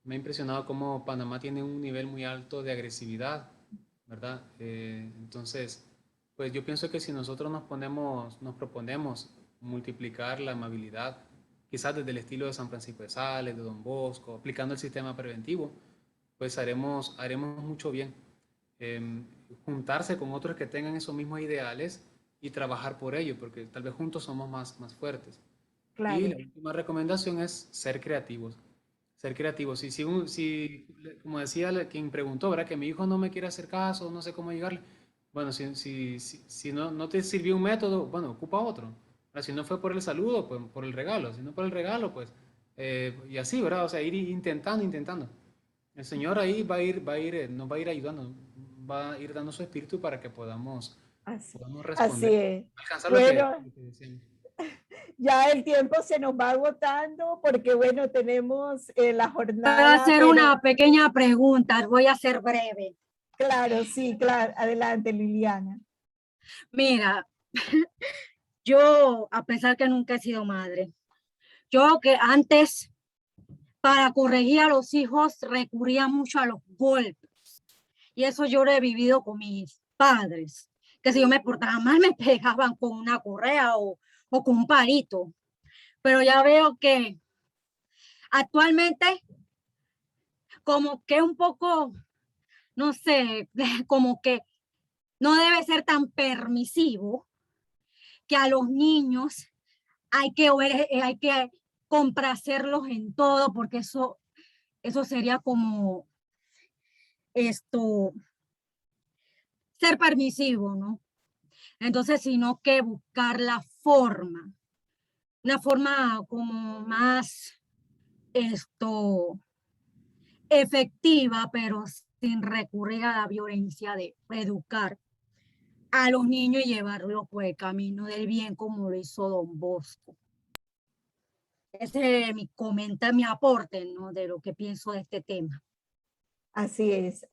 me ha impresionado cómo Panamá tiene un nivel muy alto de agresividad, ¿verdad? Entonces, pues yo pienso que si nosotros nos proponemos multiplicar la amabilidad, quizás desde el estilo de San Francisco de Sales, de Don Bosco, aplicando el sistema preventivo, pues haremos mucho bien. Em, Juntarse con otros que tengan esos mismos ideales y trabajar por ello, porque tal vez juntos somos más fuertes. Y Claro. la última recomendación es ser creativos. Ser creativos. Como decía quien preguntó, ¿verdad? Que mi hijo no me quiere hacer caso, no sé cómo llegarle. Bueno, si no te sirvió un método, bueno, ocupa otro. Ahora, si no fue por el saludo, pues por el regalo. Si no por el regalo, pues, y así, ¿verdad? O sea, ir intentando. El Señor ahí nos va a ir ayudando, va a ir dando su espíritu para que podamos Así responder, es. alcanzar Bueno, lo que deseamos. ya el tiempo se nos va agotando porque, bueno, tenemos la Voy a jornada, hacer pero una pequeña pregunta, voy a ser breve. claro, sí, claro. Adelante, Liliana. Mira, yo, a pesar que nunca he sido madre, yo que antes para corregir a los hijos recurría mucho a los golpes. Y eso yo lo he vivido con mis padres, que si yo me portaba mal me pegaban con una correa o con un palito. Pero ya veo que actualmente como que un poco, no sé, como que no debe ser tan permisivo, que a los niños hay que complacerlos en todo, porque eso sería como esto, ser permisivo, ¿no? Entonces, sino que buscar una forma como más efectiva, pero sin recurrir a la violencia, de educar a los niños y llevarlos por el camino del bien, como lo hizo Don Bosco. Ese es mi aporte, ¿no?, de lo que pienso de este tema. Así es,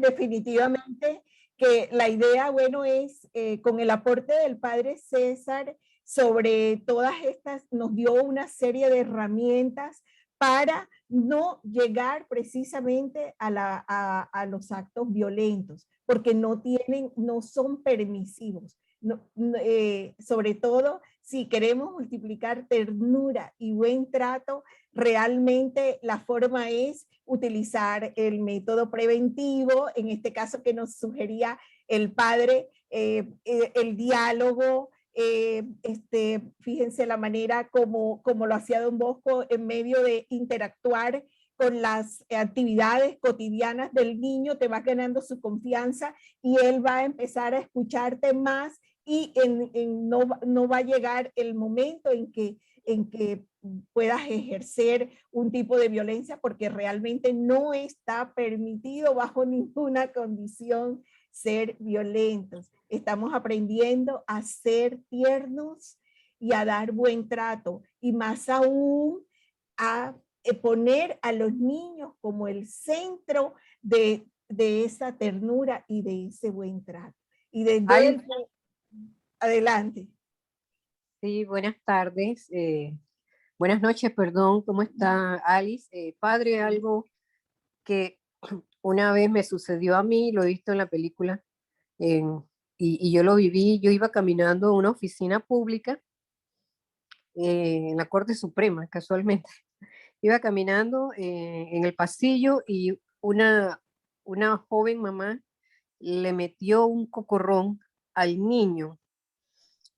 definitivamente que la idea, bueno, es con el aporte del padre César sobre todas estas, nos dio una serie de herramientas para no llegar precisamente a los actos violentos, porque no son permisivos. Sobre todo, si queremos multiplicar ternura y buen trato, realmente la forma es utilizar el método preventivo, en este caso que nos sugería el padre, el diálogo, fíjense la manera como lo hacía Don Bosco en medio de interactuar con las actividades cotidianas del niño, te vas ganando su confianza y él va a empezar a escucharte más y no va a llegar el momento en que puedas ejercer un tipo de violencia porque realmente no está permitido bajo ninguna condición ser violentos. Estamos aprendiendo a ser tiernos y a dar buen trato y más aún a poner a los niños como el centro de esa ternura y de ese buen trato. Y desde adelante. Sí, buenas tardes. Buenas noches, perdón. ¿Cómo está Alice? Padre, algo que una vez me sucedió a mí, lo he visto en la película, y yo lo viví. Yo iba caminando a una oficina pública en la Corte Suprema, casualmente. Iba caminando en el pasillo y una joven mamá le metió un cocorrón al niño.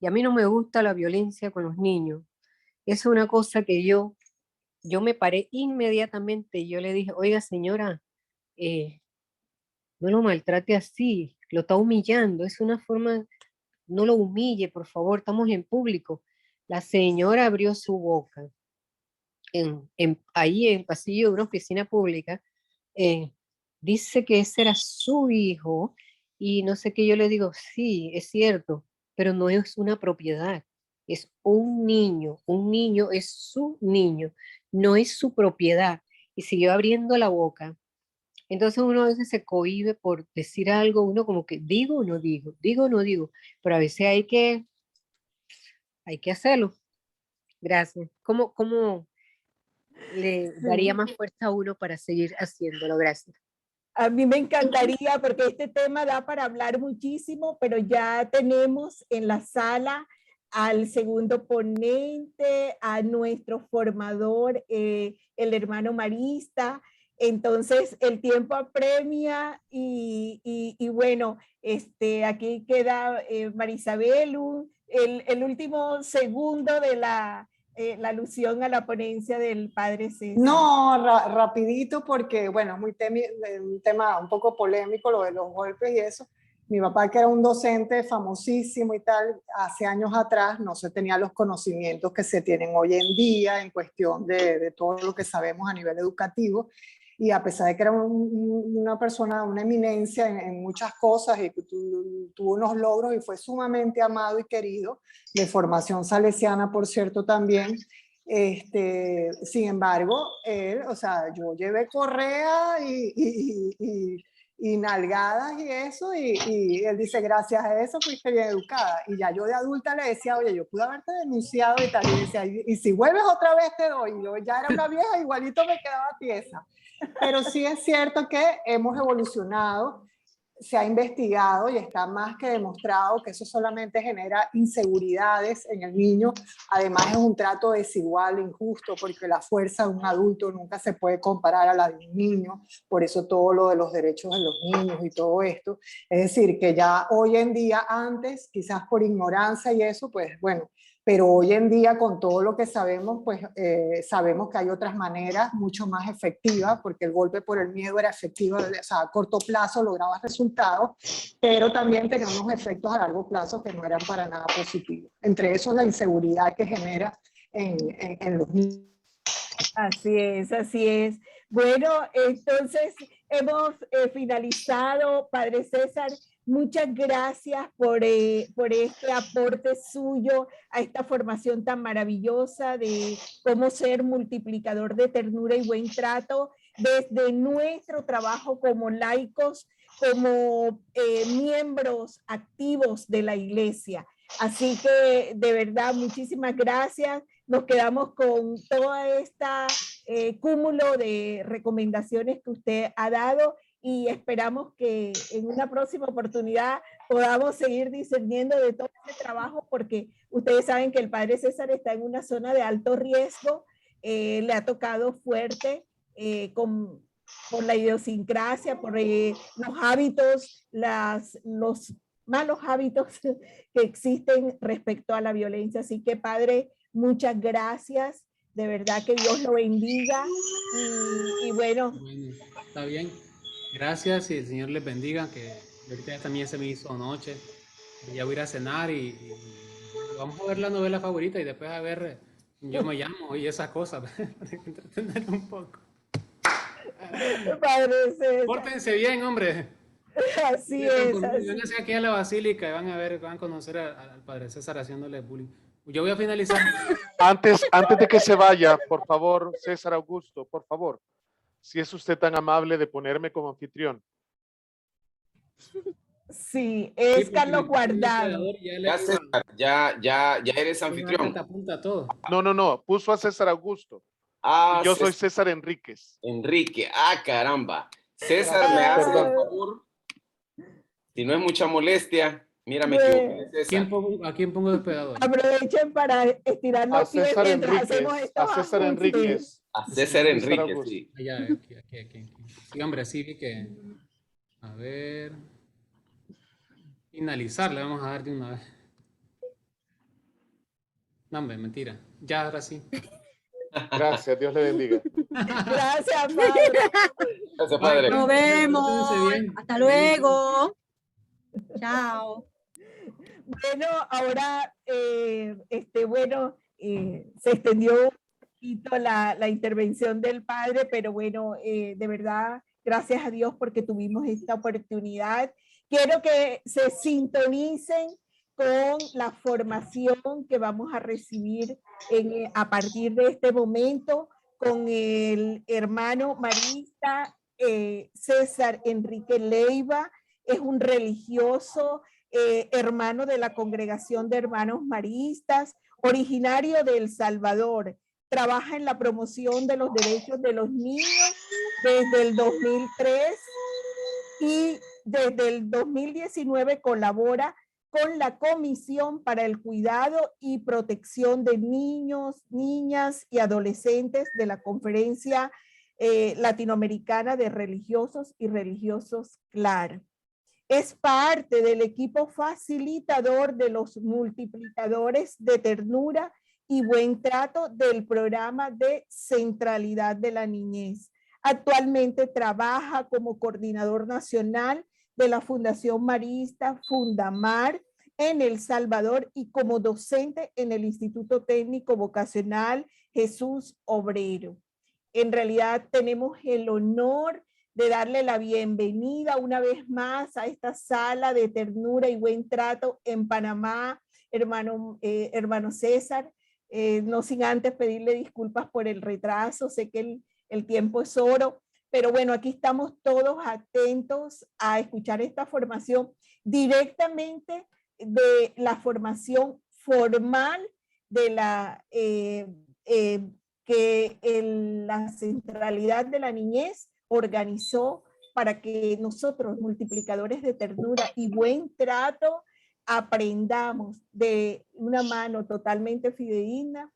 Y a mí no me gusta la violencia con los niños. Es una cosa que yo me paré inmediatamente y yo le dije, oiga señora, no lo maltrate así, lo está humillando, es una forma, no lo humille, por favor, estamos en público. La señora abrió su boca ahí en el pasillo de una oficina pública, dice que ese era su hijo y no sé qué. Yo le digo, sí, es cierto, pero no es una propiedad, es un niño es su niño, no es su propiedad. Y siguió abriendo la boca. Entonces uno a veces se cohíbe por decir algo, uno como que digo o no digo, digo o no digo, pero a veces hay que hacerlo. Gracias. ¿Cómo le daría más fuerza a uno para seguir haciéndolo? Gracias. A mí me encantaría porque este tema da para hablar muchísimo, pero ya tenemos en la sala al segundo ponente, a nuestro formador, el hermano Marista. Entonces el tiempo apremia y bueno, aquí queda Marisabel, el último segundo de la alusión a la ponencia del padre César. No, rapidito porque, bueno, es un tema un poco polémico lo de los golpes y eso. Mi papá, que era un docente famosísimo y tal, hace años atrás no se tenía los conocimientos que se tienen hoy en día en cuestión de todo lo que sabemos a nivel educativo. y a pesar de que era una persona, una eminencia en muchas cosas y que tuvo unos logros y fue sumamente amado y querido, de formación salesiana, por cierto, también. Sin embargo, él, o sea, yo llevé correa y nalgadas y eso, y él dice, gracias a eso fuiste bien educada. Y ya yo de adulta le decía, oye, yo pude haberte denunciado y tal, y decía, y si vuelves otra vez te doy. Y yo ya era una vieja, igualito me quedaba tiesa. Pero sí es cierto que hemos evolucionado, se ha investigado y está más que demostrado que eso solamente genera inseguridades en el niño. Además es un trato desigual, injusto, porque la fuerza de un adulto nunca se puede comparar a la de un niño. Por eso todo lo de los derechos de los niños y todo esto. Es decir, que ya hoy en día, antes, quizás por ignorancia y eso, pues bueno, pero hoy en día con todo lo que sabemos, pues sabemos que hay otras maneras mucho más efectivas, porque el golpe por el miedo era efectivo, o sea, a corto plazo lograba resultados, pero también tenía unos efectos a largo plazo que no eran para nada positivos. Entre esos la inseguridad que genera en los niños. Así es, así es. Bueno, entonces hemos finalizado, Padre César. Muchas gracias por este aporte suyo a esta formación tan maravillosa de cómo ser multiplicador de ternura y buen trato desde nuestro trabajo como laicos, como miembros activos de la Iglesia. Así que de verdad, muchísimas gracias. Nos quedamos con toda esta cúmulo de recomendaciones que usted ha dado y esperamos que en una próxima oportunidad podamos seguir discerniendo de todo este trabajo, porque ustedes saben que el Padre César está en una zona de alto riesgo, le ha tocado fuerte con la idiosincrasia, por los hábitos, los malos hábitos que existen respecto a la violencia. Así que, Padre, muchas gracias. De verdad que Dios lo bendiga. Y bueno. Está bien. Gracias y el Señor les bendiga, que ahorita también se me hizo noche. Ya voy a ir a cenar y vamos a ver la novela favorita y después a ver Yo Me Llamo y esas cosas, para entretener un poco. Padre César. Pórtense bien, hombre. Así es. Vénganse aquí a la Basílica y van a ver, van a conocer al Padre César haciéndole bullying. Yo voy a finalizar. Antes de que se vaya, por favor, César Augusto, por favor, si es usted tan amable de ponerme como anfitrión. Sí, es Carlos Guardado. Ya, César, ya eres anfitrión. No, puso a César Augusto. Ah, y yo soy César Enríquez. Enrique, caramba. César, me hace el favor. Si no es mucha molestia, mira, me equivoqué. ¿A quién pongo de hospedador? Aprovechen para estirar los pies mientras hacemos esto. A César Enríquez. A César Enríquez, sí. Allá, aquí. Sí, hombre, sí vi que... A ver... Finalizar, le vamos a dar de una vez. No, hombre, mentira. Ya, ahora sí. Gracias, Dios le bendiga. Gracias, Padre. Gracias, Padre. Nos vemos. Hasta luego. Chao. Bueno, ahora, se extendió un poquito la intervención del Padre, pero bueno, de verdad, gracias a Dios porque tuvimos esta oportunidad. Quiero que se sintonicen con la formación que vamos a recibir a partir de este momento con el hermano marista César Enrique Leiva. Es un religioso, hermano de la Congregación de Hermanos Maristas, originario de El Salvador. Trabaja en la promoción de los derechos de los niños desde el 2003 y desde el 2019 colabora con la Comisión para el Cuidado y Protección de Niños, Niñas y Adolescentes de la Conferencia Latinoamericana de Religiosos y Religiosos CLAR. Es parte del equipo facilitador de los multiplicadores de ternura y buen trato del programa de Centralidad de la Niñez. Actualmente trabaja como coordinador nacional de la Fundación Marista Fundamar en El Salvador y como docente en el Instituto Técnico Vocacional Jesús Obrero. En realidad tenemos el honor de darle la bienvenida una vez más a esta sala de ternura y buen trato en Panamá, hermano César. No sin antes pedirle disculpas por el retraso, sé que el tiempo es oro, pero bueno, aquí estamos todos atentos a escuchar esta formación directamente de la formación formal de la la centralidad de la niñez organizó para que nosotros, multiplicadores de ternura y buen trato, aprendamos de una mano totalmente fidedigna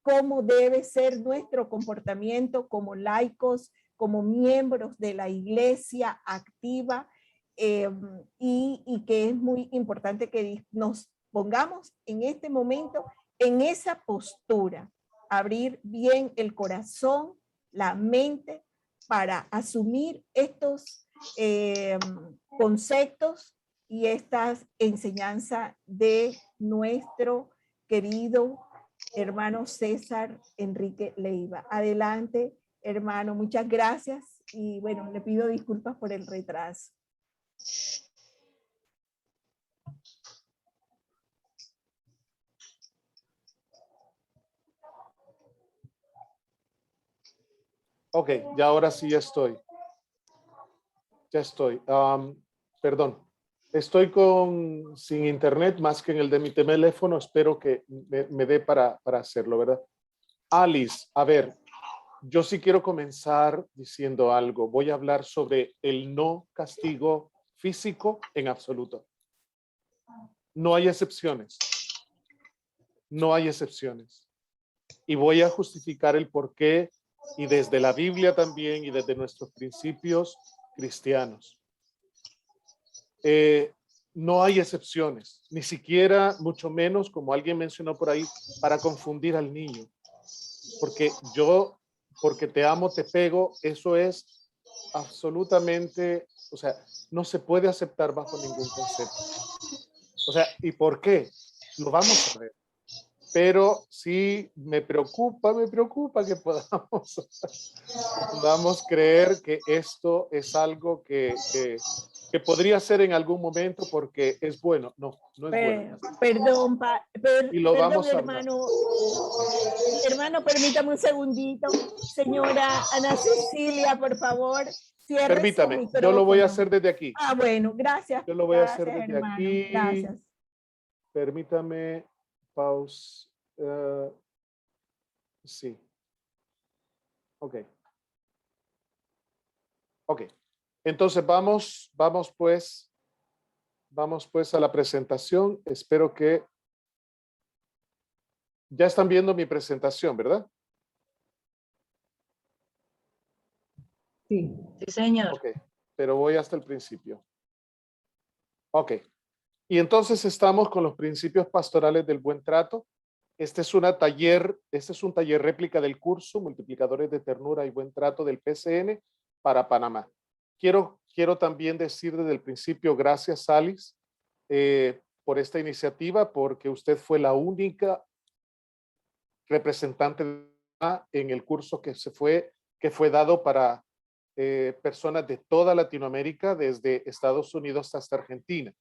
cómo debe ser nuestro comportamiento como laicos, como miembros de la iglesia activa, y que es muy importante que nos pongamos en este momento en esa postura, abrir bien el corazón, la mente, para asumir estos conceptos y estas enseñanzas de nuestro querido hermano César Enrique Leiva. Adelante, hermano, muchas gracias y bueno, le pido disculpas por el retraso. Ok, ya ahora sí ya estoy. Ya estoy. Perdón. Estoy sin internet más que en el de mi teléfono. Espero que me dé para hacerlo, ¿verdad? Alice, a ver, yo sí quiero comenzar diciendo algo. Voy a hablar sobre el no castigo físico en absoluto. No hay excepciones. No hay excepciones. Y voy a justificar el por qué, y desde la Biblia también, y desde nuestros principios cristianos. No hay excepciones, ni siquiera, mucho menos, como alguien mencionó por ahí, para confundir al niño. Porque te amo, te pego, eso es absolutamente, o sea, no se puede aceptar bajo ningún concepto. O sea, ¿y por qué? Lo vamos a ver. Pero sí me preocupa que podamos creer que esto es algo que podría ser en algún momento porque es bueno. No, no es bueno. Perdón, y lo perdón, vamos a hermano. Hermano, permítame un segundito. Señora Ana Cecilia, por favor, cierre Permítame, su micrófono. yo lo voy a hacer desde aquí. Ah, bueno, gracias. Yo lo voy a hacer Gracias, desde hermano. aquí. Gracias. Permítame, pause. Sí. Ok. Ok. Entonces vamos pues a la presentación. Espero que ya están viendo mi presentación, ¿verdad? Sí. Sí, señor. Ok, pero voy hasta el principio. Ok. Y entonces estamos con los principios pastorales del buen trato. Este es un taller réplica del curso Multiplicadores de Ternura y Buen Trato del PCN para Panamá. Quiero también decir desde el principio gracias, Alice, por esta iniciativa, porque usted fue la única representante en el curso que fue dado para personas de toda Latinoamérica, desde Estados Unidos hasta Argentina.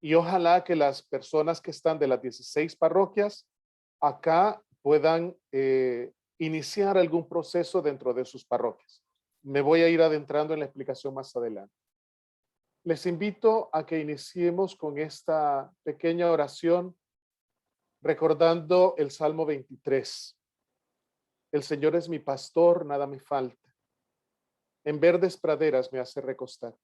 Y ojalá que las personas que están de las 16 parroquias acá puedan iniciar algún proceso dentro de sus parroquias. Me voy a ir adentrando en la explicación más adelante. Les invito a que iniciemos con esta pequeña oración recordando el Salmo 23. El Señor es mi pastor, nada me falta. En verdes praderas me hace recostar.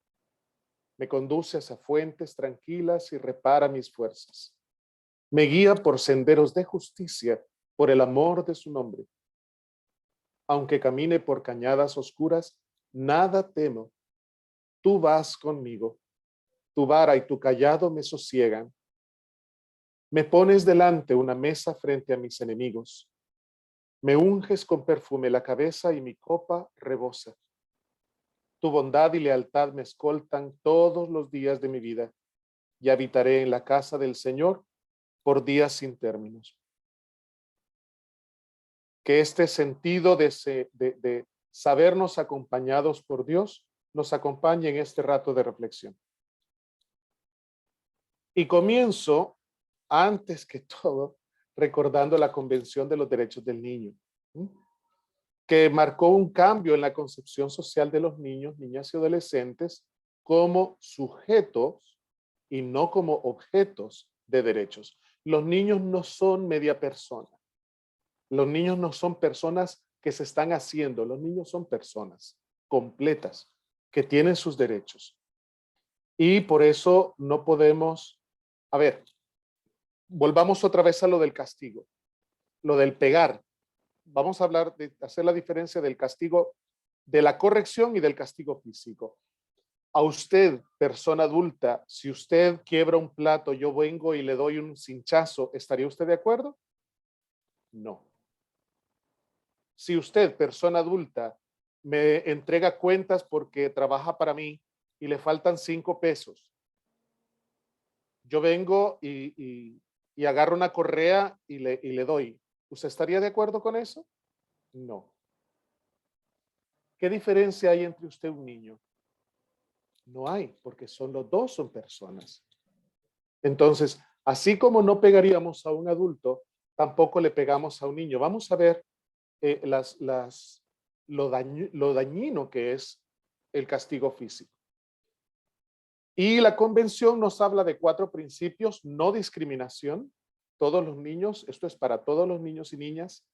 Me conduce hacia fuentes tranquilas y repara mis fuerzas. Me guía por senderos de justicia, por el amor de su nombre. Aunque camine por cañadas oscuras, nada temo. Tú vas conmigo. Tu vara y tu cayado me sosiegan. Me pones delante una mesa frente a mis enemigos. Me unges con perfume la cabeza y mi copa rebosa. Tu bondad y lealtad me escoltan todos los días de mi vida y habitaré en la casa del Señor por días sin términos. que este sentido de sabernos acompañados por Dios nos acompañe en este rato de reflexión. Y comienzo, antes que todo, recordando la Convención de los Derechos del Niño, que marcó un cambio en la concepción social de los niños, niñas y adolescentes como sujetos y no como objetos de derechos. Los niños no son media persona. Los niños no son personas que se están haciendo. Los niños son personas completas que tienen sus derechos. Y por eso no podemos... A ver, volvamos otra vez a lo del castigo, lo del pegar. Vamos a hablar de hacer la diferencia del castigo, de la corrección y del castigo físico. A usted, persona adulta, si usted quiebra un plato, yo vengo y le doy un cinchazo, ¿estaría usted de acuerdo? No. Si usted, persona adulta, me entrega cuentas porque trabaja para mí y le faltan 5 pesos, yo vengo y agarro una correa y le doy, ¿usted estaría de acuerdo con eso? No. ¿Qué diferencia hay entre usted y un niño? No hay, porque los dos son personas. Entonces, así como no pegaríamos a un adulto, tampoco le pegamos a un niño. Vamos a ver lo dañino que es el castigo físico. Y la convención nos habla de 4 principios: no discriminación, todos los niños, esto es para todos los niños y niñas;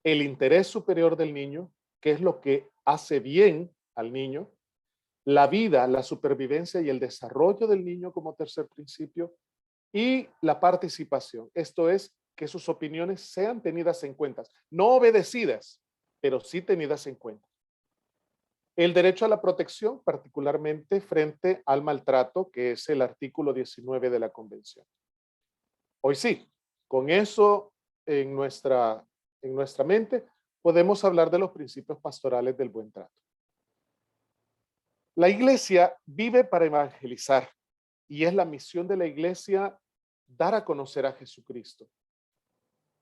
el interés superior del niño, que es lo que hace bien al niño; la vida, la supervivencia y el desarrollo del niño como tercer principio; y la participación, esto es, que sus opiniones sean tenidas en cuenta, no obedecidas, pero sí tenidas en cuenta. El derecho a la protección, particularmente frente al maltrato, que es el artículo 19 de la Convención. Hoy sí, con eso en nuestra mente, podemos hablar de los principios pastorales del buen trato. La iglesia vive para evangelizar, y es la misión de la iglesia dar a conocer a Jesucristo.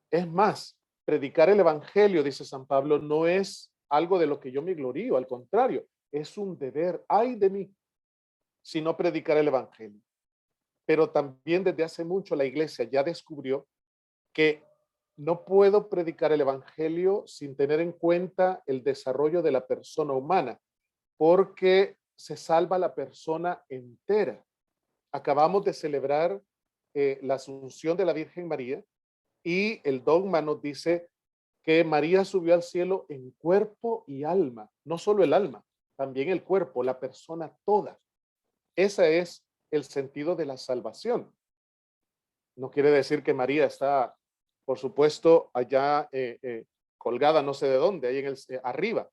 Es más, predicar el evangelio, dice San Pablo, no es algo de lo que yo me glorío, al contrario, es un deber. Ay de mí si no predicar el evangelio. Pero también desde hace mucho la iglesia ya descubrió que no puedo predicar el evangelio sin tener en cuenta el desarrollo de la persona humana, porque se salva la persona entera. Acabamos de celebrar la Asunción de la Virgen María, y el dogma nos dice que María subió al cielo en cuerpo y alma, no solo el alma, también el cuerpo, la persona toda. Ese es el sentido de la salvación. No quiere decir que María está, por supuesto, allá colgada no sé de dónde, ahí en arriba.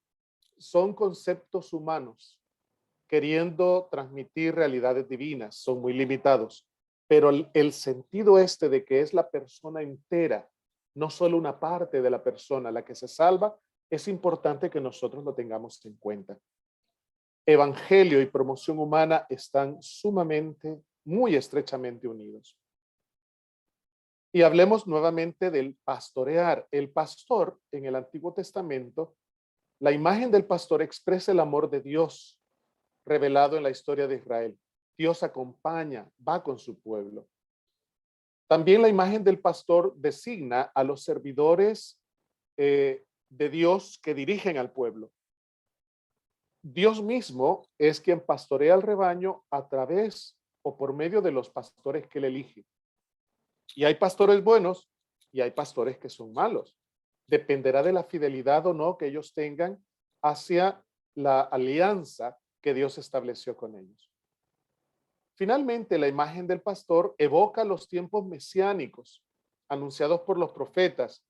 Son conceptos humanos queriendo transmitir realidades divinas, son muy limitados. Pero el sentido de que es la persona entera, no solo una parte de la persona la que se salva, es importante que nosotros lo tengamos en cuenta. Evangelio y promoción humana están sumamente, muy estrechamente unidos. Y hablemos nuevamente del pastorear. El pastor en el Antiguo Testamento, la imagen del pastor expresa el amor de Dios revelado en la historia de Israel. Dios acompaña, va con su pueblo. También la imagen del pastor designa a los servidores de Dios que dirigen al pueblo. Dios mismo es quien pastorea al rebaño a través o por medio de los pastores que él elige. Y hay pastores buenos y hay pastores que son malos. Dependerá de la fidelidad o no que ellos tengan hacia la alianza que Dios estableció con ellos. Finalmente, la imagen del pastor evoca los tiempos mesiánicos anunciados por los profetas.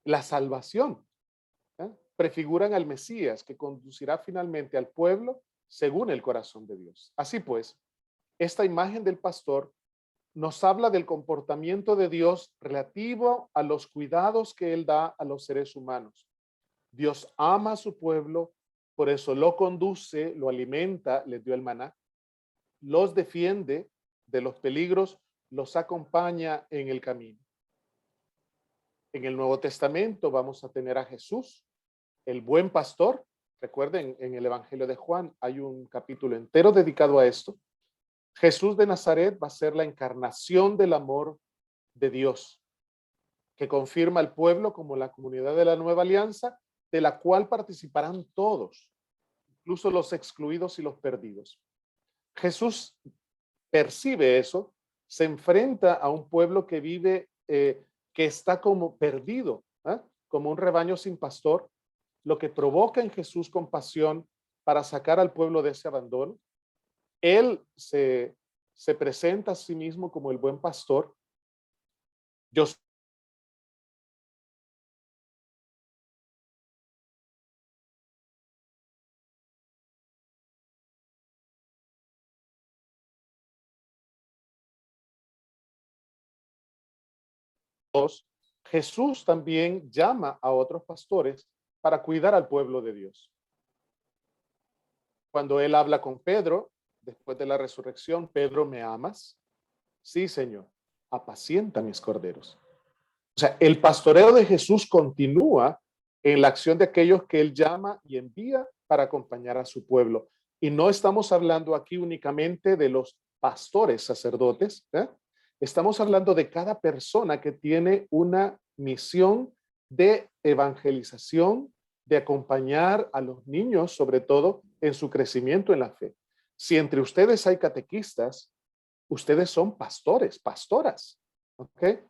La salvación prefiguran al Mesías que conducirá finalmente al pueblo según el corazón de Dios. Así pues, esta imagen del pastor nos habla del comportamiento de Dios relativo a los cuidados que él da a los seres humanos. Dios ama a su pueblo, por eso lo conduce, lo alimenta, les dio el maná, los defiende de los peligros, los acompaña en el camino. En el Nuevo Testamento vamos a tener a Jesús, el buen pastor. Recuerden, en el Evangelio de Juan hay un capítulo entero dedicado a esto. Jesús de Nazaret va a ser la encarnación del amor de Dios, que confirma al pueblo como la comunidad de la nueva alianza, de la cual participarán todos, incluso los excluidos y los perdidos. Jesús percibe eso, se enfrenta a un pueblo que vive, que está como perdido, como un rebaño sin pastor, lo que provoca en Jesús compasión para sacar al pueblo de ese abandono. Él se presenta a sí mismo como el buen pastor. Yo Jesús también llama a otros pastores para cuidar al pueblo de Dios. Cuando él habla con Pedro, después de la resurrección, Pedro, ¿me amas? Sí, Señor, apacienta mis corderos. O sea, el pastoreo de Jesús continúa en la acción de aquellos que él llama y envía para acompañar a su pueblo. Y no estamos hablando aquí únicamente de los pastores sacerdotes, estamos hablando de cada persona que tiene una misión de evangelización, de acompañar a los niños, sobre todo en su crecimiento en la fe. Si entre ustedes hay catequistas, ustedes son pastores, pastoras, ¿ok?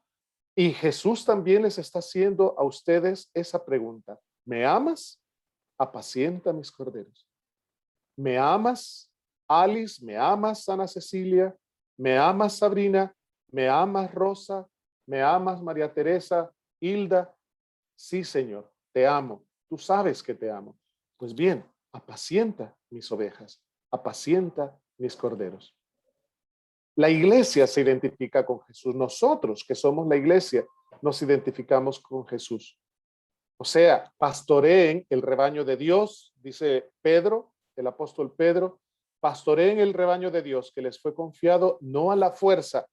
Y Jesús también les está haciendo a ustedes esa pregunta. ¿Me amas? Apacienta mis corderos. ¿Me amas, Alice? ¿Me amas, Ana Cecilia? ¿Me amas, Sabrina? ¿Me amas, Rosa? ¿Me amas, María Teresa? Hilda? Sí, Señor, te amo. Tú sabes que te amo. Pues bien, apacienta mis ovejas. Apacienta mis corderos. La iglesia se identifica con Jesús. Nosotros, que somos la iglesia, nos identificamos con Jesús. O sea, pastoreen el rebaño de Dios, dice Pedro, el apóstol Pedro, pastoreen el rebaño de Dios que les fue confiado no a la fuerza,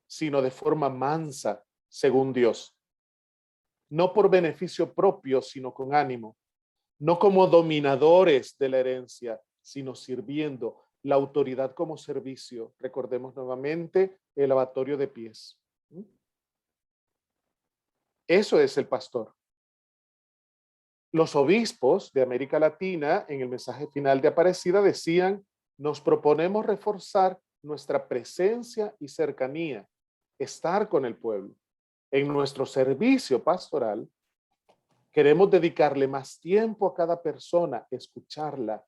sino de forma mansa, según Dios. No por beneficio propio, sino con ánimo. No como dominadores de la herencia, sino sirviendo. La autoridad como servicio. Recordemos nuevamente el lavatorio de pies. Eso es el pastor. Los obispos de América Latina, en el mensaje final de Aparecida, decían: nos proponemos reforzar nuestra presencia y cercanía, estar con el pueblo. En nuestro servicio pastoral, queremos dedicarle más tiempo a cada persona, escucharla,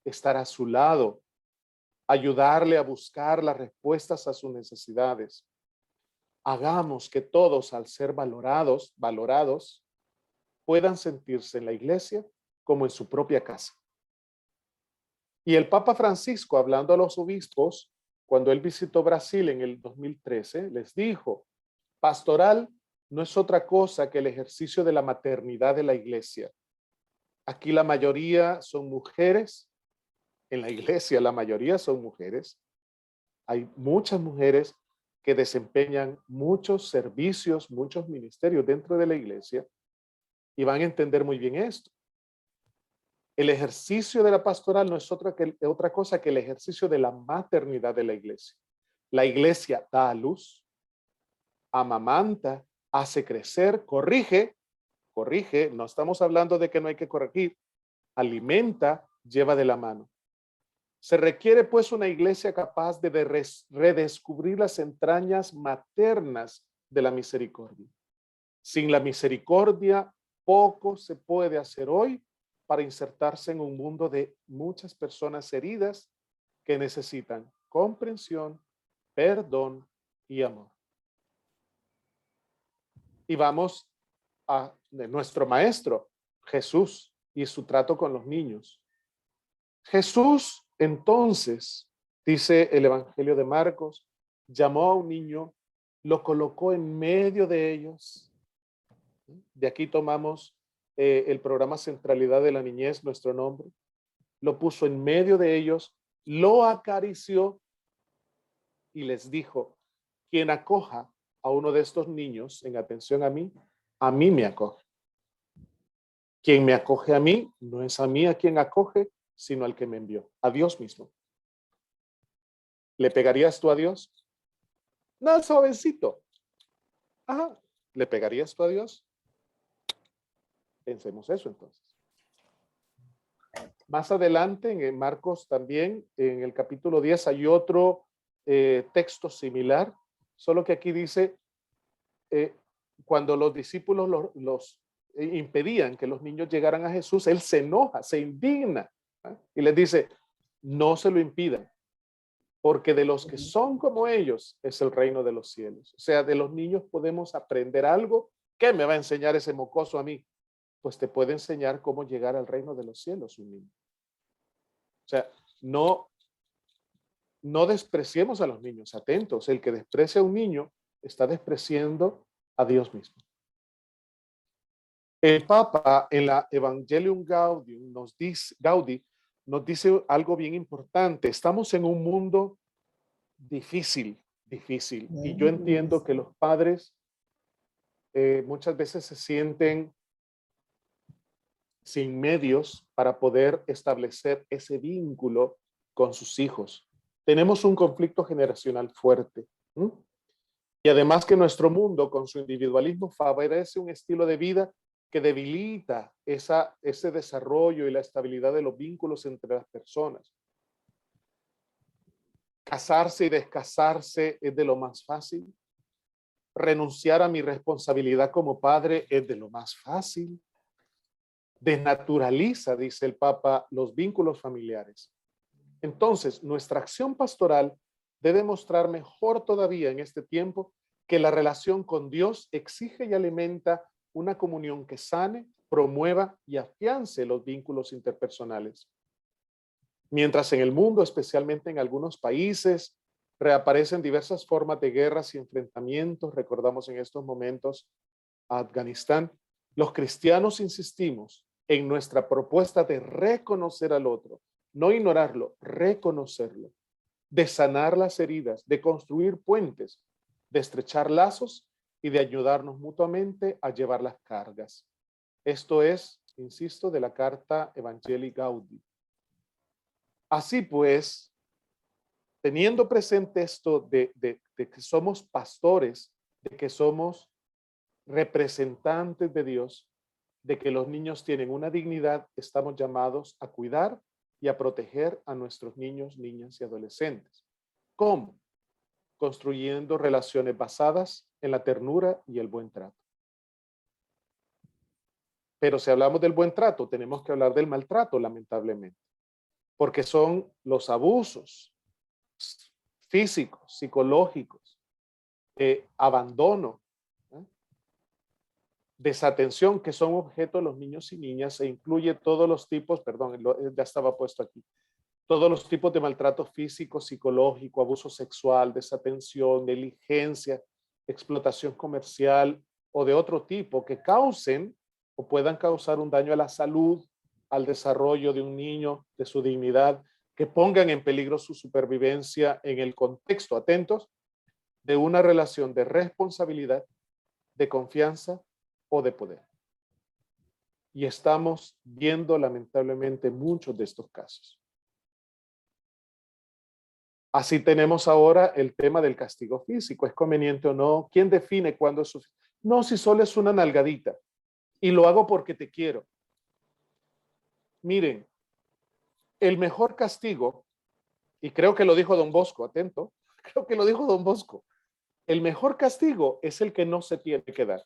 estar a su lado, ayudarle a buscar las respuestas a sus necesidades. Hagamos que todos, al ser valorados, puedan sentirse en la iglesia como en su propia casa. Y el Papa Francisco, hablando a los obispos, cuando él visitó Brasil en el 2013, les dijo: pastoral no es otra cosa que el ejercicio de la maternidad de la iglesia. Aquí la mayoría son mujeres. En la iglesia la mayoría son mujeres. Hay muchas mujeres que desempeñan muchos servicios, muchos ministerios dentro de la iglesia, y van a entender muy bien esto. El ejercicio de la pastoral no es otra cosa que el ejercicio de la maternidad de la iglesia. La iglesia da a luz, amamanta, hace crecer, corrige, no estamos hablando de que no hay que corregir, alimenta, lleva de la mano. Se requiere pues una iglesia capaz de redescubrir las entrañas maternas de la misericordia. Sin la misericordia, poco se puede hacer hoy para insertarse en un mundo de muchas personas heridas que necesitan comprensión, perdón y amor. Y vamos a nuestro maestro, Jesús, y su trato con los niños. Jesús, entonces, dice el Evangelio de Marcos, llamó a un niño, lo colocó en medio de ellos. De aquí tomamos el programa Centralidad de la Niñez, nuestro nombre. Lo puso en medio de ellos, lo acarició y les dijo: quien acoja a uno de estos niños en atención a mí, a mí me acoge. Quien me acoge a mí, no es a mí a quien acoge, sino al que me envió, a Dios mismo. ¿Le pegarías tú a Dios? No, suavecito. Ajá. ¿Le pegarías tú a Dios? Pensemos eso entonces. Más adelante, en Marcos también, en el capítulo 10, hay otro texto similar, solo que aquí dice, cuando los discípulos los impedían que los niños llegaran a Jesús, él se enoja, se indigna, ¿eh? Y les dice, no se lo impidan, porque de los que son como ellos es el reino de los cielos. O sea, de los niños podemos aprender algo. ¿Qué me va a enseñar ese mocoso a mí? Pues te puede enseñar cómo llegar al reino de los cielos un niño. O sea, no despreciemos a los niños, atentos. El que desprecia a un niño está despreciando a Dios mismo. El Papa en la Evangelium Gaudium Gaudi nos dice algo bien importante. Estamos en un mundo difícil. Y yo entiendo que los padres muchas veces se sienten sin medios para poder establecer ese vínculo con sus hijos. Tenemos un conflicto generacional fuerte. Y además que nuestro mundo, con su individualismo, favorece un estilo de vida que debilita ese desarrollo y la estabilidad de los vínculos entre las personas. Casarse y descasarse es de lo más fácil. Renunciar a mi responsabilidad como padre es de lo más fácil. Desnaturaliza, dice el Papa, los vínculos familiares. Entonces, nuestra acción pastoral debe mostrar mejor todavía en este tiempo que la relación con Dios exige y alimenta una comunión que sane, promueva y afiance los vínculos interpersonales. Mientras en el mundo, especialmente en algunos países, reaparecen diversas formas de guerras y enfrentamientos, recordamos en estos momentos a Afganistán, los cristianos insistimos en nuestra propuesta de reconocer al otro, no ignorarlo, reconocerlo, de sanar las heridas, de construir puentes, de estrechar lazos y de ayudarnos mutuamente a llevar las cargas. Esto es, insisto, de la carta Evangelii Gaudi. Así pues, teniendo presente esto de que somos pastores, de que somos representantes de Dios, de que los niños tienen una dignidad, estamos llamados a cuidar y a proteger a nuestros niños, niñas y adolescentes. ¿Cómo? Construyendo relaciones basadas en la ternura y el buen trato. Pero si hablamos del buen trato, tenemos que hablar del maltrato, lamentablemente, porque son los abusos físicos, psicológicos, abandono, desatención, que son objeto de los niños y niñas, e incluye todos los tipos, perdón, ya estaba puesto aquí, todos los tipos de maltrato físico, psicológico, abuso sexual, desatención, negligencia, explotación comercial o de otro tipo que causen o puedan causar un daño a la salud, al desarrollo de un niño, de su dignidad, que pongan en peligro su supervivencia en el contexto, atentos, de una relación de responsabilidad, de confianza o de poder. Y estamos viendo lamentablemente muchos de estos casos. Así tenemos ahora el tema del castigo físico. ¿Es conveniente o no? ¿Quién define cuándo es suficiente? No, si solo es una nalgadita y lo hago porque te quiero. Miren, el mejor castigo, y creo que lo dijo Don Bosco, atento, creo que lo dijo Don Bosco, el mejor castigo es el que no se tiene que dar.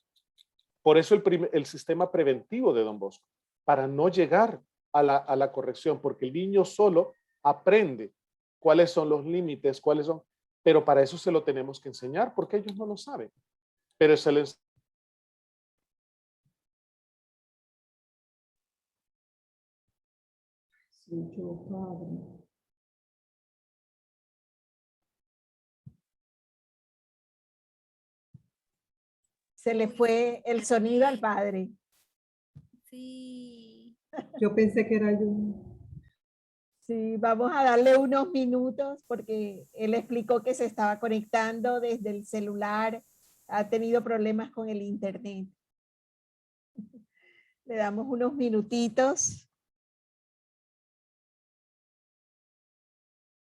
Por eso el sistema preventivo de Don Bosco, para no llegar a la corrección, porque el niño solo aprende cuáles son los límites, pero para eso se lo tenemos que enseñar, porque ellos no lo saben. Pero se les Se le fue el sonido al padre. Sí. Yo pensé que era yo. Sí, vamos a darle unos minutos porque él explicó que se estaba conectando desde el celular, ha tenido problemas con el internet. Le damos unos minutitos.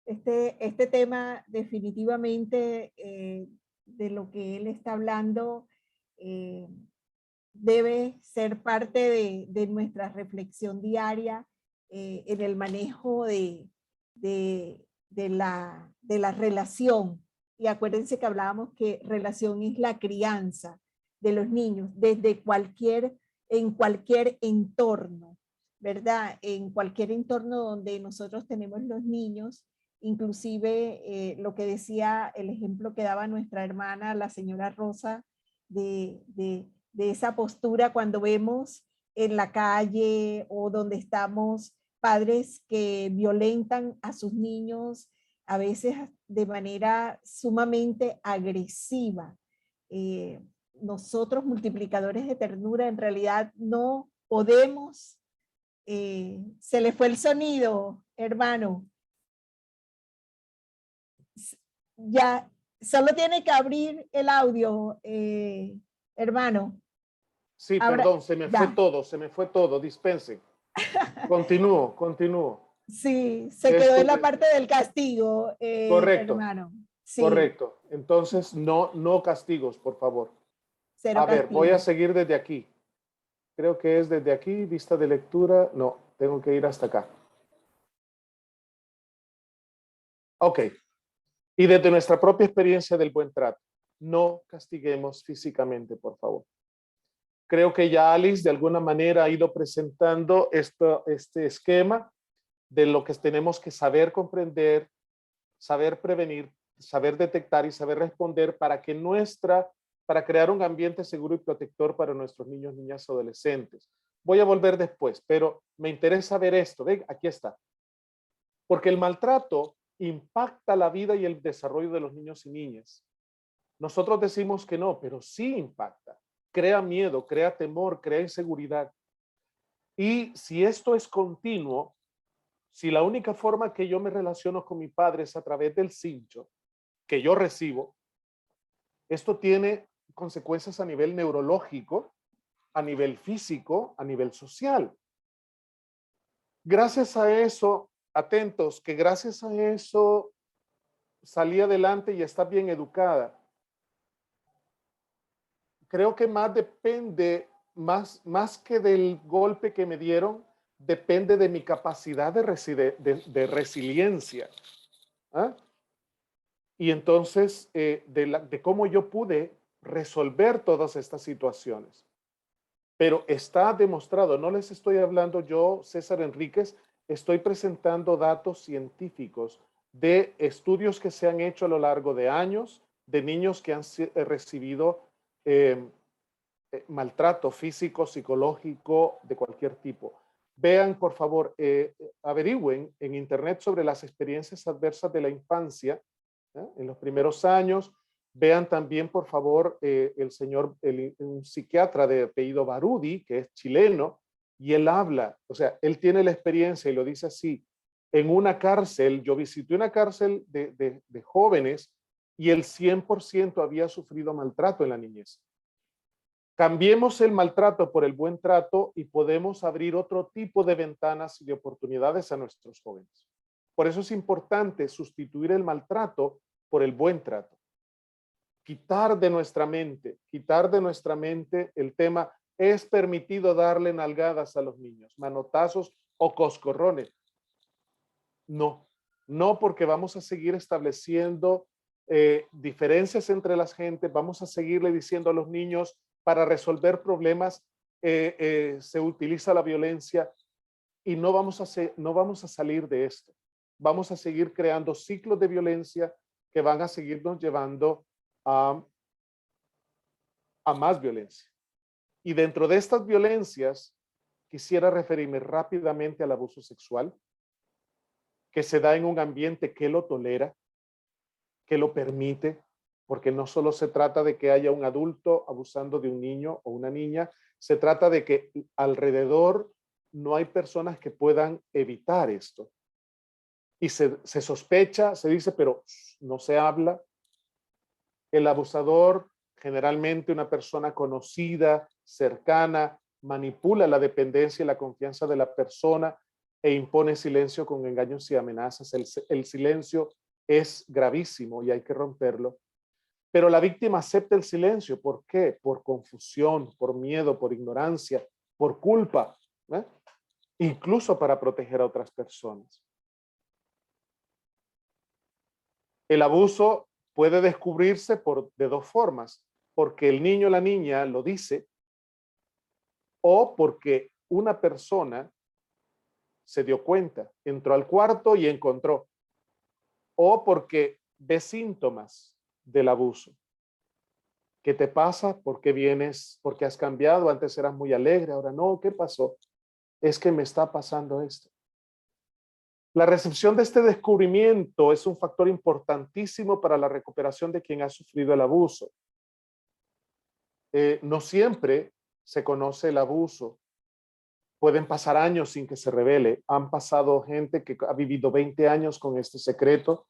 Este tema definitivamente de lo que él está hablando debe ser parte de nuestra reflexión diaria en el manejo de la relación. Y acuérdense que hablábamos que relación es la crianza de los niños desde en cualquier entorno, ¿verdad? En cualquier entorno donde nosotros tenemos los niños, inclusive lo que decía, el ejemplo que daba nuestra hermana, la señora Rosa, de esa postura cuando vemos en la calle o donde estamos padres que violentan a sus niños, a veces de manera sumamente agresiva. Nosotros, multiplicadores de ternura, en realidad no podemos. Se le fue el sonido, hermano. Ya, solo tiene que abrir el audio, hermano. Sí, Ahora, perdón, se me fue todo, dispensen. Continúo. Sí, se quedó en la parte del castigo, correcto, hermano. Sí, correcto. Entonces, no castigos, por favor. cero A ver, castigo. voy a seguir desde aquí. Creo que es desde aquí, vista de lectura. No, tengo que ir hasta acá. Ok. Y desde nuestra propia experiencia del buen trato, no castiguemos físicamente, por favor. Creo que ya Alice de alguna manera ha ido presentando este esquema de lo que tenemos que saber comprender, saber prevenir, saber detectar y saber responder para crear un ambiente seguro y protector para nuestros niños, niñas, adolescentes. Voy a volver después, pero me interesa ver esto. Ven, aquí está. Porque el maltrato impacta la vida y el desarrollo de los niños y niñas. Nosotros decimos que no, pero sí impacta. Crea miedo, crea temor, crea inseguridad. Y si esto es continuo, si la única forma que yo me relaciono con mi padre es a través del cincho que yo recibo, esto tiene consecuencias a nivel neurológico, a nivel físico, a nivel social. Gracias a eso, atentos, que gracias a eso salí adelante y está bien educada. Creo que más depende, más que del golpe que me dieron, depende de mi capacidad de resiliencia. ¿Ah? Y entonces, de cómo yo pude resolver todas estas situaciones. Pero está demostrado, no les estoy hablando yo, César Enríquez, estoy presentando datos científicos de estudios que se han hecho a lo largo de años, de niños que han recibido maltrato físico, psicológico, de cualquier tipo. Vean, por favor, averigüen en internet sobre las experiencias adversas de la infancia en los primeros años. Vean también, por favor, un psiquiatra de apellido Barudi, que es chileno, y él habla, o sea, él tiene la experiencia y lo dice así. En una cárcel, yo visité una cárcel de jóvenes y el 100% había sufrido maltrato en la niñez. Cambiemos el maltrato por el buen trato y podemos abrir otro tipo de ventanas y de oportunidades a nuestros jóvenes. Por eso es importante sustituir el maltrato por el buen trato. Quitar de nuestra mente el tema, es permitido darle nalgadas a los niños, manotazos o coscorrones. No, no, porque vamos a seguir estableciendo diferencias entre las gentes, vamos a seguirle diciendo a los niños, para resolver problemas se utiliza la violencia y no vamos a salir de esto. Vamos a seguir creando ciclos de violencia que van a seguirnos llevando a más violencia. Y dentro de estas violencias, quisiera referirme rápidamente al abuso sexual, que se da en un ambiente que lo tolera, que lo permite, porque no solo se trata de que haya un adulto abusando de un niño o una niña, se trata de que alrededor no hay personas que puedan evitar esto. Y se sospecha, se dice, pero no se habla. El abusador, generalmente una persona conocida, cercana, manipula la dependencia y la confianza de la persona e impone silencio con engaños y amenazas. El silencio es gravísimo y hay que romperlo. Pero la víctima acepta el silencio. ¿Por qué? Por confusión, por miedo, por ignorancia, por culpa, ¿eh? Incluso para proteger a otras personas. El abuso puede descubrirse de dos formas, porque el niño o la niña lo dice, o porque una persona se dio cuenta, entró al cuarto y encontró, o porque ve síntomas del abuso. ¿Qué te pasa? ¿Por qué vienes? ¿Por qué has cambiado? Antes eras muy alegre, ahora no. ¿Qué pasó? Es que me está pasando esto. La recepción de este descubrimiento es un factor importantísimo para la recuperación de quien ha sufrido el abuso. No siempre se conoce el abuso. Pueden pasar años sin que se revele. Han pasado gente que ha vivido 20 años con este secreto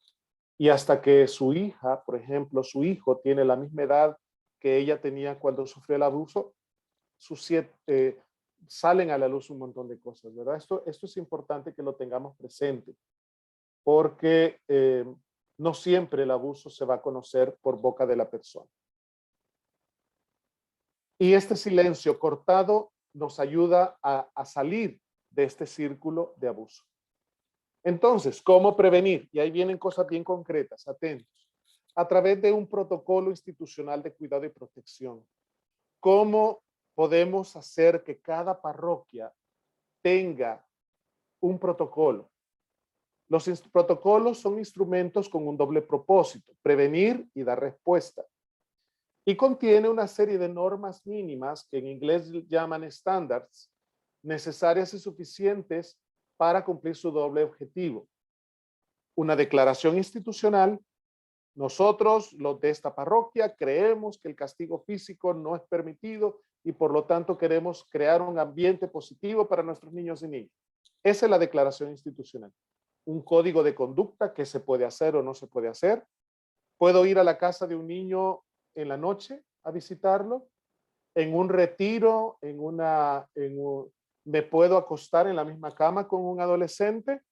y hasta que su hija, por ejemplo, su hijo tiene la misma edad que ella tenía cuando sufrió el abuso, salen a la luz un montón de cosas, ¿verdad? Esto es importante que lo tengamos presente, porque no siempre el abuso se va a conocer por boca de la persona. Y este silencio cortado nos ayuda a salir de este círculo de abuso. Entonces, ¿cómo prevenir? Y ahí vienen cosas bien concretas, atentos. A través de un protocolo institucional de cuidado y protección. ¿Cómo podemos hacer que cada parroquia tenga un protocolo? Los protocolos son instrumentos con un doble propósito, prevenir y dar respuesta. Y contiene una serie de normas mínimas que en inglés llaman estándares, necesarias y suficientes para cumplir su doble objetivo. Una declaración institucional. Nosotros, los de esta parroquia, creemos que el castigo físico no es permitido y por lo tanto queremos crear un ambiente positivo para nuestros niños y niñas. Esa es la declaración institucional. Un código de conducta que se puede hacer o no se puede hacer. Puedo ir a la casa de un niño en la noche a visitarlo. En un retiro, me puedo acostar en la misma cama con un adolescente.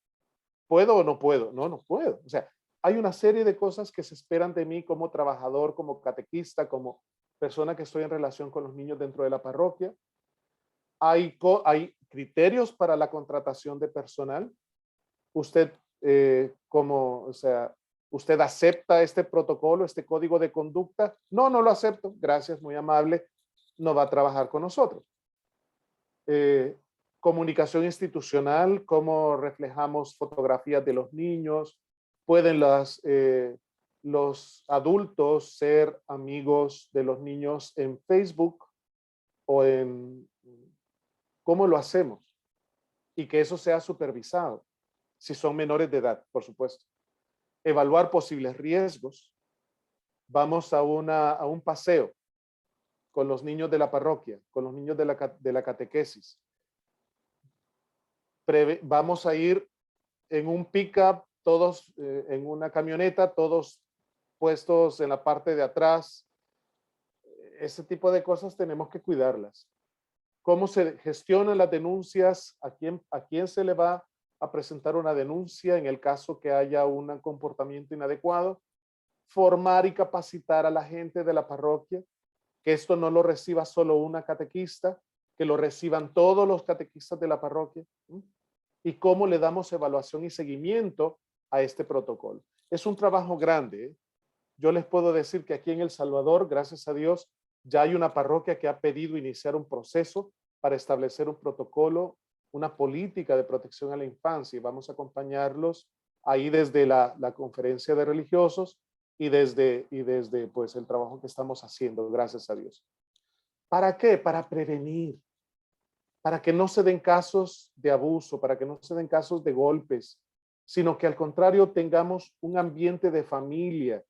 ¿Puedo o no puedo? No, no puedo. O sea, hay una serie de cosas que se esperan de mí como trabajador, como catequista, como persona que estoy en relación con los niños dentro de la parroquia. Hay criterios para la contratación de personal. Usted, ¿usted acepta este protocolo, este código de conducta? No, no lo acepto. Gracias, muy amable. No va a trabajar con nosotros. Comunicación institucional, cómo reflejamos fotografías de los niños. Pueden los adultos ser amigos de los niños en Facebook o ¿cómo lo hacemos? Y que eso sea supervisado, si son menores de edad, por supuesto. Evaluar posibles riesgos. Vamos a un paseo con los niños de la parroquia, con los niños de la catequesis. Vamos a ir en un pick-up, todos en una camioneta, todos puestos en la parte de atrás. Ese tipo de cosas tenemos que cuidarlas. ¿Cómo se gestionan las denuncias? ¿A quién se le va a presentar una denuncia en el caso que haya un comportamiento inadecuado? Formar y capacitar a la gente de la parroquia, que esto no lo reciba solo una catequista, que lo reciban todos los catequistas de la parroquia. ¿Y cómo le damos evaluación y seguimiento a este protocolo? Es un trabajo grande, ¿eh? Yo les puedo decir que aquí en El Salvador, gracias a Dios, ya hay una parroquia que ha pedido iniciar un proceso para establecer un protocolo, una política de protección a la infancia, y vamos a acompañarlos ahí desde la conferencia de religiosos y desde pues el trabajo que estamos haciendo, gracias a Dios. ¿Para qué? Para prevenir, para que no se den casos de abuso, para que no se den casos de golpes, sino que al contrario tengamos un ambiente de familia,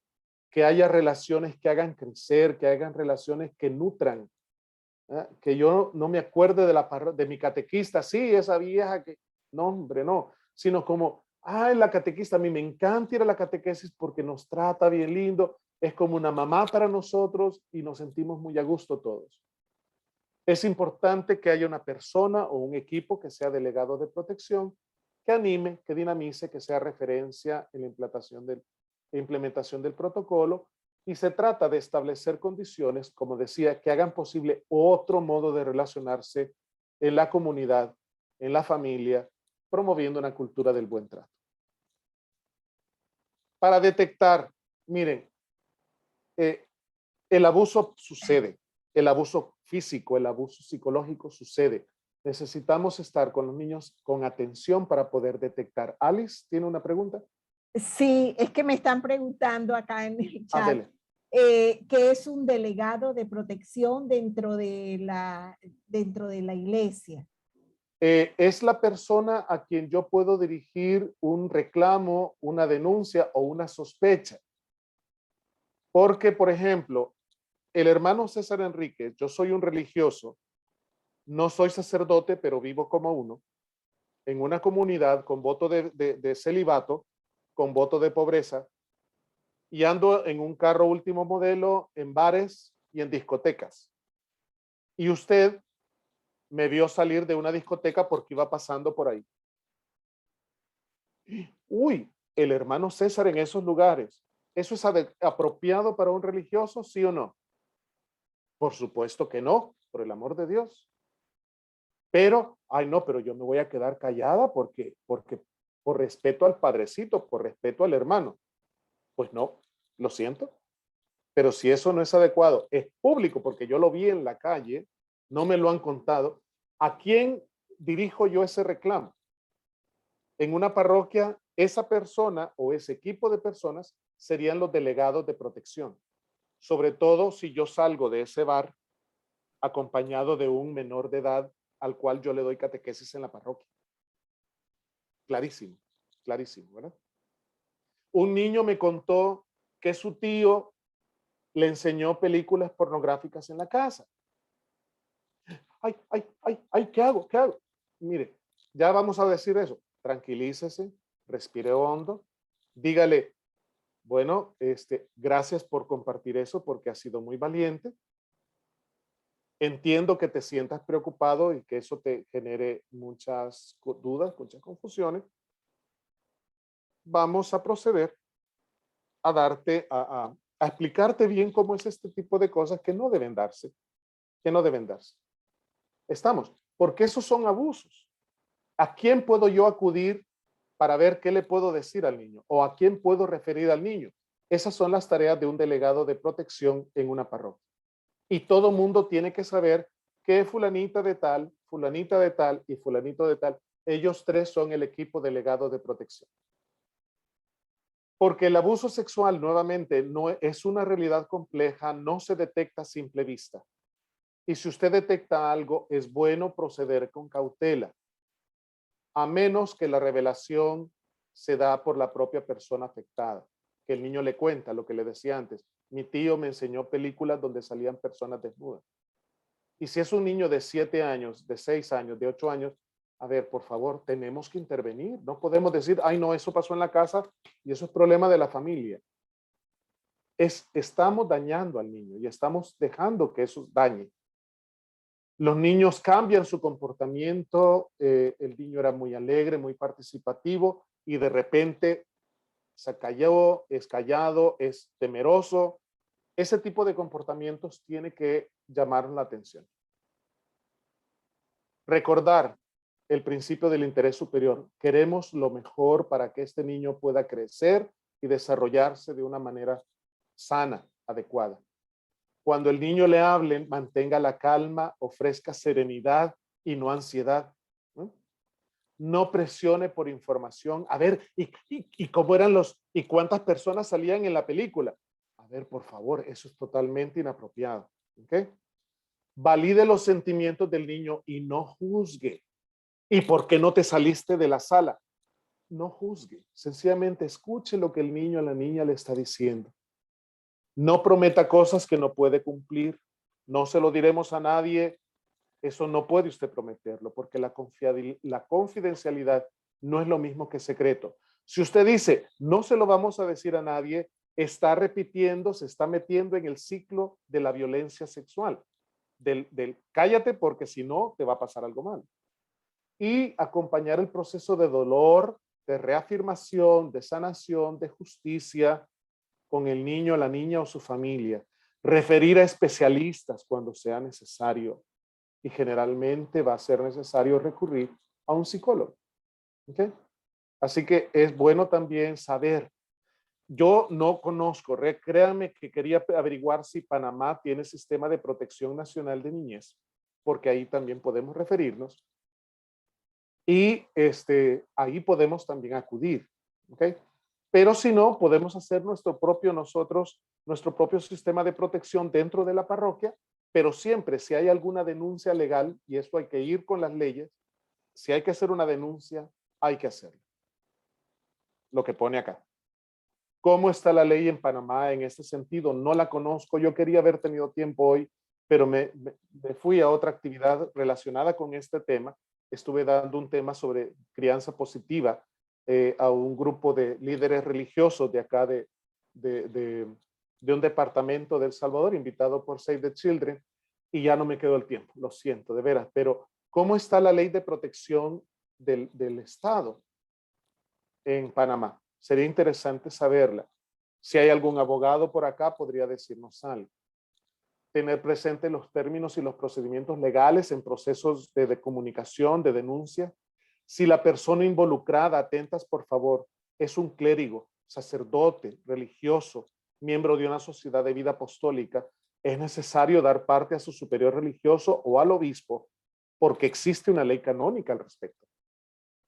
que haya relaciones que hagan crecer, que hagan relaciones que nutran, ¿eh? Que yo no me acuerde de mi catequista, sí, esa vieja que, no hombre, no, sino como, la catequista, a mí me encanta ir a la catequesis porque nos trata bien lindo, es como una mamá para nosotros y nos sentimos muy a gusto todos. Es importante que haya una persona o un equipo que sea delegado de protección, que anime, que dinamice, que sea referencia en la implementación del protocolo, y se trata de establecer condiciones, como decía, que hagan posible otro modo de relacionarse en la comunidad, en la familia, promoviendo una cultura del buen trato. Para detectar, miren, el abuso sucede, el abuso físico, el abuso psicológico sucede. Necesitamos estar con los niños con atención para poder detectar. Alice, ¿tiene una pregunta? Sí, es que me están preguntando acá en el chat. Adele. ¿Qué es un delegado de protección dentro de la iglesia? Es la persona a quien yo puedo dirigir un reclamo, una denuncia o una sospecha. Porque, por ejemplo, el hermano César Enríquez, yo soy un religioso, no soy sacerdote, pero vivo como uno, en una comunidad con voto de celibato, con voto de pobreza, y ando en un carro último modelo, en bares y en discotecas. Y usted me vio salir de una discoteca porque iba pasando por ahí. Uy, el hermano César en esos lugares. ¿Eso es apropiado para un religioso, sí o no? Por supuesto que no, por el amor de Dios. Pero, ay no, pero yo me voy a quedar callada porque por respeto al padrecito, por respeto al hermano. Pues no, lo siento. Pero si eso no es adecuado, es público porque yo lo vi en la calle, no me lo han contado. ¿A quién dirijo yo ese reclamo? En una parroquia, esa persona o ese equipo de personas serían los delegados de protección. Sobre todo si yo salgo de ese bar acompañado de un menor de edad al cual yo le doy catequesis en la parroquia. Clarísimo, clarísimo, ¿verdad? Un niño me contó que su tío le enseñó películas pornográficas en la casa. Ay, ¿qué hago? ¿Qué hago? Mire, ya vamos a decir eso. Tranquilícese, respire hondo, dígale, bueno, gracias por compartir eso porque has sido muy valiente. Entiendo que te sientas preocupado y que eso te genere muchas dudas, muchas confusiones. Vamos a proceder a darte, a explicarte bien cómo es este tipo de cosas que no deben darse, que no deben darse. Estamos, porque esos son abusos. ¿A quién puedo yo acudir para ver qué le puedo decir al niño? ¿O a quién puedo referir al niño? Esas son las tareas de un delegado de protección en una parroquia. Y todo mundo tiene que saber que fulanita de tal y fulanito de tal, ellos tres son el equipo delegado de protección. Porque el abuso sexual, nuevamente, no es una realidad compleja, no se detecta a simple vista. Y si usted detecta algo, es bueno proceder con cautela, a menos que la revelación se da por la propia persona afectada, que el niño le cuenta lo que le decía antes. Mi tío me enseñó películas donde salían personas desnudas. Y si es un niño de 7 años, de 6 años, de 8 años, a ver, por favor, tenemos que intervenir. No podemos decir, ay, no, eso pasó en la casa y eso es problema de la familia. Estamos dañando al niño y estamos dejando que eso dañe. Los niños cambian su comportamiento. El niño era muy alegre, muy participativo y de repente se cayó, es callado, es temeroso. Ese tipo de comportamientos tiene que llamar la atención. Recordar el principio del interés superior. Queremos lo mejor para que este niño pueda crecer y desarrollarse de una manera sana, adecuada. Cuando el niño le hablen, mantenga la calma, ofrezca serenidad y no ansiedad. No presione por información. A ver, ¿y cómo eran y cuántas personas salían en la película? A ver, por favor, eso es totalmente inapropiado. ¿Okay? Valide los sentimientos del niño y no juzgue. ¿Y por qué no te saliste de la sala? No juzgue. Sencillamente escuche lo que el niño o la niña le está diciendo. No prometa cosas que no puede cumplir. No se lo diremos a nadie. Eso no puede usted prometerlo porque la confidencialidad no es lo mismo que secreto. Si usted dice, no se lo vamos a decir a nadie, está repitiendo, se está metiendo en el ciclo de la violencia sexual. del cállate porque si no te va a pasar algo mal. Y acompañar el proceso de dolor, de reafirmación, de sanación, de justicia con el niño, la niña o su familia. Referir a especialistas cuando sea necesario. Y generalmente va a ser necesario recurrir a un psicólogo. ¿Okay? Así que es bueno también saber. Yo no conozco, créanme que quería averiguar si Panamá tiene sistema de protección nacional de niñez, porque ahí también podemos referirnos. Y ahí podemos también acudir. ¿Okay? Pero si no, podemos hacer nuestro propio sistema de protección dentro de la parroquia, pero siempre si hay alguna denuncia legal, y eso hay que ir con las leyes, si hay que hacer una denuncia, hay que hacerlo. Lo que pone acá. ¿Cómo está la ley en Panamá en este sentido? No la conozco. Yo quería haber tenido tiempo hoy, pero me fui a otra actividad relacionada con este tema. Estuve dando un tema sobre crianza positiva a un grupo de líderes religiosos de acá de un departamento de El Salvador, invitado por Save the Children, y ya no me quedó el tiempo, lo siento, de veras. Pero, ¿cómo está la ley de protección del Estado en Panamá? Sería interesante saberla. Si hay algún abogado por acá, podría decirnos algo. Tener presente los términos y los procedimientos legales en procesos de comunicación, de denuncia. Si la persona involucrada, atentas por favor, es un clérigo, sacerdote, religioso, miembro de una sociedad de vida apostólica, es necesario dar parte a su superior religioso o al obispo, porque existe una ley canónica al respecto.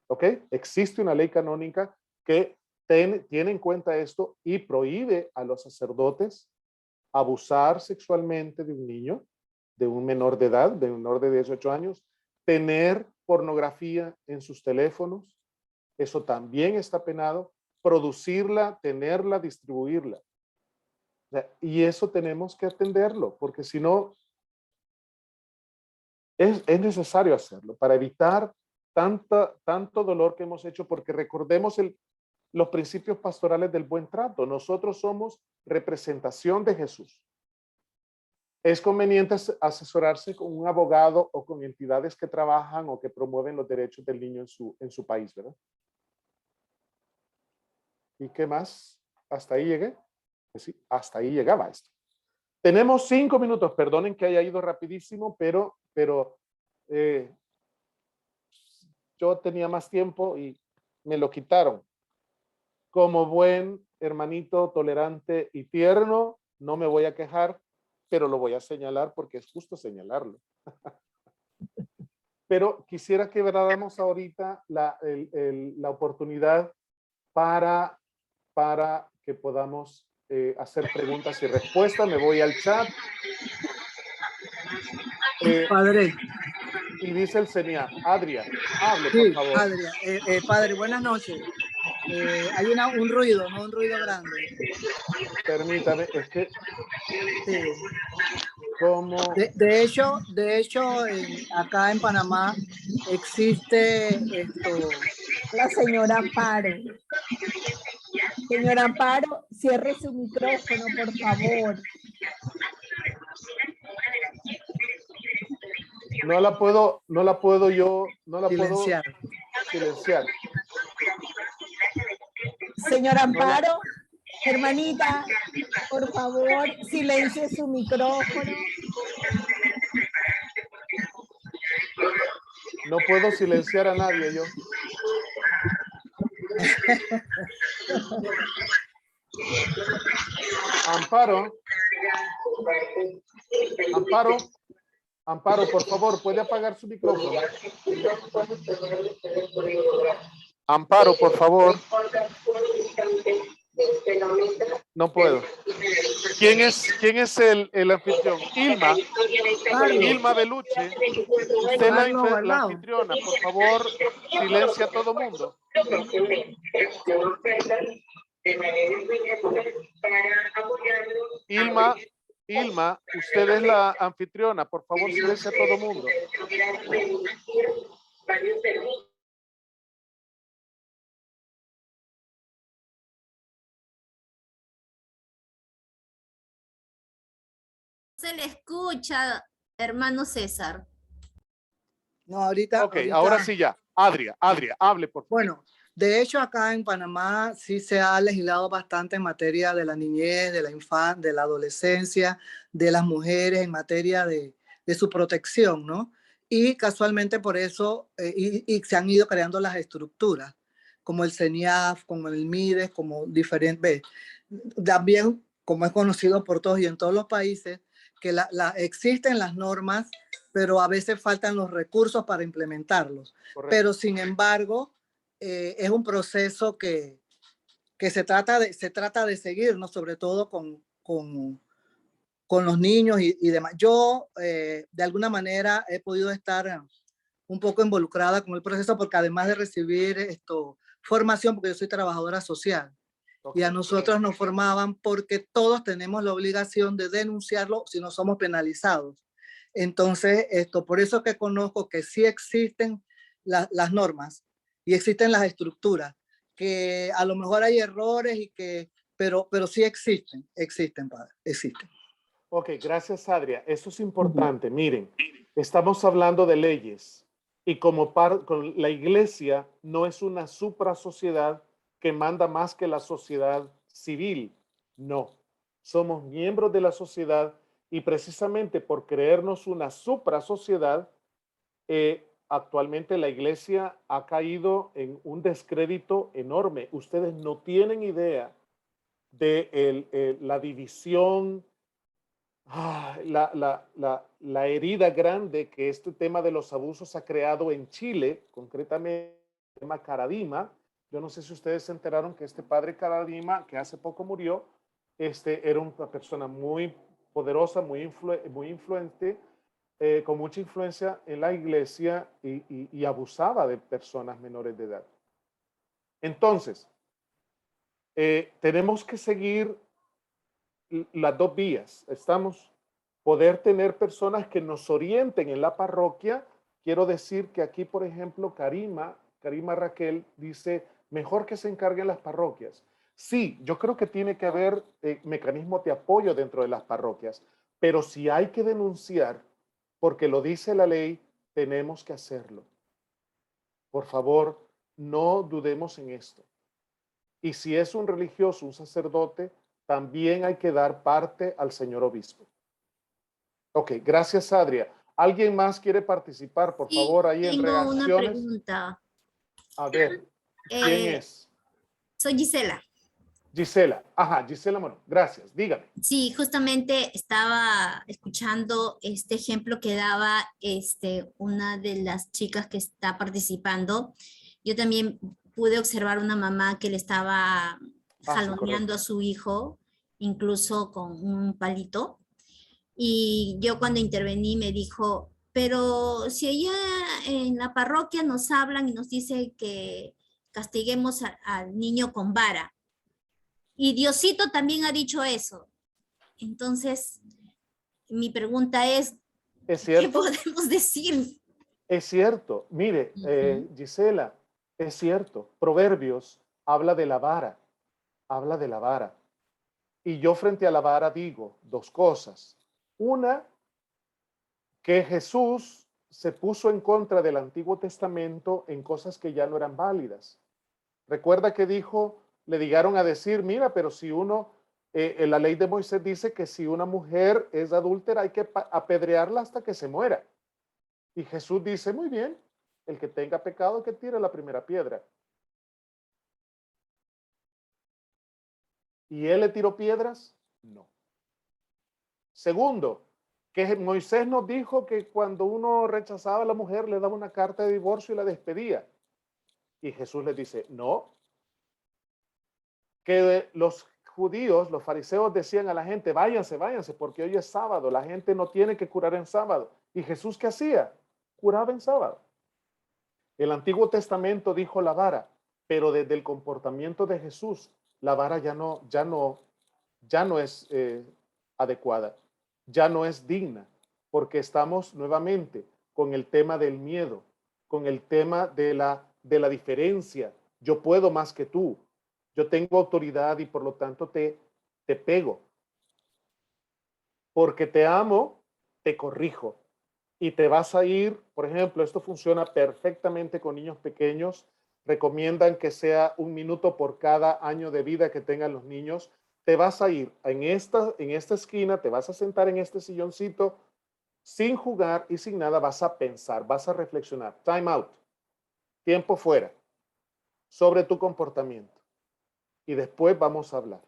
¿Ok? Existe una ley canónica que tiene en cuenta esto y prohíbe a los sacerdotes abusar sexualmente de un niño, de un menor de edad, de un menor de 18 años, tener pornografía en sus teléfonos, eso también está penado, producirla, tenerla, distribuirla. Y eso tenemos que atenderlo, porque si no, es necesario hacerlo para evitar tanto dolor que hemos hecho, porque recordemos los principios pastorales del buen trato. Nosotros somos representación de Jesús. Es conveniente asesorarse con un abogado o con entidades que trabajan o que promueven los derechos del niño en su país, ¿verdad? ¿Y qué más? ¿Hasta ahí llegué? Pues sí, hasta ahí llegaba esto. Tenemos 5 minutos, perdonen que haya ido rapidísimo, pero yo tenía más tiempo y me lo quitaron. Como buen hermanito tolerante y tierno, no me voy a quejar, pero lo voy a señalar porque es justo señalarlo. Pero quisiera que veamos ahorita la oportunidad para que podamos hacer preguntas y respuestas. Me voy al chat. Padre. Y dice el señor, Adrián, hable por favor. Adrián, padre, buenas noches. Hay un ruido, no un ruido grande. Permítame, es que... Sí. ¿Cómo? De hecho, acá en Panamá existe esto. La señora Amparo. Señora Amparo, cierre su micrófono, por favor. No la puedo silenciar. Señora Amparo, hermanita, por favor, silencie su micrófono. No puedo silenciar a nadie yo. Amparo, por favor, ¿puede apagar su micrófono? Amparo, por favor. No puedo. ¿Quién es el anfitrión? Ilma Beluche. Usted la anfitriona. Por favor, silencia a todo mundo. Ilma, usted es la anfitriona. Por favor, silencia a todo mundo. Se le escucha. Hermano César. No, ahorita. Ok, ahora sí ya. Adria, hable por favor. Bueno, de hecho acá en Panamá sí se ha legislado bastante en materia de la niñez, de la infancia, de la adolescencia, de las mujeres, en materia de su protección, ¿no? Y casualmente por eso, y se han ido creando las estructuras, como el CENIAF, como el MIDES, como diferentes, también como es conocido por todos y en todos los países, que existen las normas, pero a veces faltan los recursos para implementarlos. Correcto. Pero sin embargo, es un proceso que se trata de seguir, ¿no? Sobre todo con los niños y demás. Yo, de alguna manera, he podido estar un poco involucrada con el proceso porque además de recibir formación, porque yo soy trabajadora social, y a nosotros nos formaban porque todos tenemos la obligación de denunciarlo si no somos penalizados. Entonces, por eso que conozco que sí existen las normas y existen las estructuras, que a lo mejor hay errores pero sí existen, padre, existen. Ok, gracias, Adria. Eso es importante. Miren, estamos hablando de leyes y como la iglesia no es una suprasociedad que manda más que la sociedad civil. No, somos miembros de la sociedad y precisamente por creernos una suprasociedad, actualmente la iglesia ha caído en un descrédito enorme. Ustedes no tienen idea de la división, la herida grande que este tema de los abusos ha creado en Chile, concretamente el tema Caradima. Yo no sé si ustedes se enteraron que este padre Caradima, que hace poco murió, era una persona muy poderosa, muy influente, con mucha influencia en la iglesia y abusaba de personas menores de edad. Entonces, tenemos que seguir las dos vías. Estamos poder tener personas que nos orienten en la parroquia. Quiero decir que aquí, por ejemplo, Karima Raquel dice, mejor que se encarguen las parroquias. Sí, yo creo que tiene que haber mecanismos de apoyo dentro de las parroquias, pero si hay que denunciar, porque lo dice la ley, tenemos que hacerlo. Por favor, no dudemos en esto. Y si es un religioso, un sacerdote, también hay que dar parte al señor obispo. Ok, gracias, Adria. ¿Alguien más quiere participar, por favor, ahí en Tengo reacciones? una pregunta. A ver, ¿quién es? Soy Gisela. Gisela. Ajá, Gisela Morón. Gracias, dígame. Sí, justamente estaba escuchando este ejemplo que daba una de las chicas que está participando. Yo también pude observar una mamá que le estaba jaloneando a su hijo, incluso con un palito. Y yo cuando intervení me dijo, pero si allá en la parroquia nos hablan y nos dicen que castiguemos al niño con vara. Y Diosito también ha dicho eso. Entonces, mi pregunta es, ¿qué podemos decir? Es cierto. Mire, Gisela, es cierto. Proverbios habla de la vara. Habla de la vara. Y yo frente a la vara digo dos cosas. Una, que Jesús se puso en contra del Antiguo Testamento en cosas que ya no eran válidas. Recuerda que dijo, le llegaron a decir, mira, pero si uno, en la ley de Moisés dice que si una mujer es adúltera hay que apedrearla hasta que se muera. Y Jesús dice, muy bien, el que tenga pecado que tire la primera piedra. ¿Y él le tiró piedras? No. Segundo, que Moisés nos dijo que cuando uno rechazaba a la mujer le daba una carta de divorcio y la despedía. Y Jesús les dice, no. Que los judíos, los fariseos decían a la gente, váyanse, váyanse, porque hoy es sábado, la gente no tiene que curar en sábado. ¿Y Jesús qué hacía? Curaba en sábado. El Antiguo Testamento dijo la vara, pero desde el comportamiento de Jesús, la vara ya no es adecuada, ya no es digna, porque estamos nuevamente con el tema del miedo, con el tema de la diferencia. Yo puedo más que tú, yo tengo autoridad y por lo tanto te pego. Porque te amo, te corrijo. y te vas a ir, por ejemplo, esto funciona perfectamente con niños pequeños, recomiendan que sea 1 minuto por cada año de vida que tengan los niños, te vas a ir en esta esquina, te vas a sentar en este silloncito, sin jugar y sin nada, vas a pensar, vas a reflexionar, time out, tiempo fuera, sobre tu comportamiento. Y después vamos a hablar.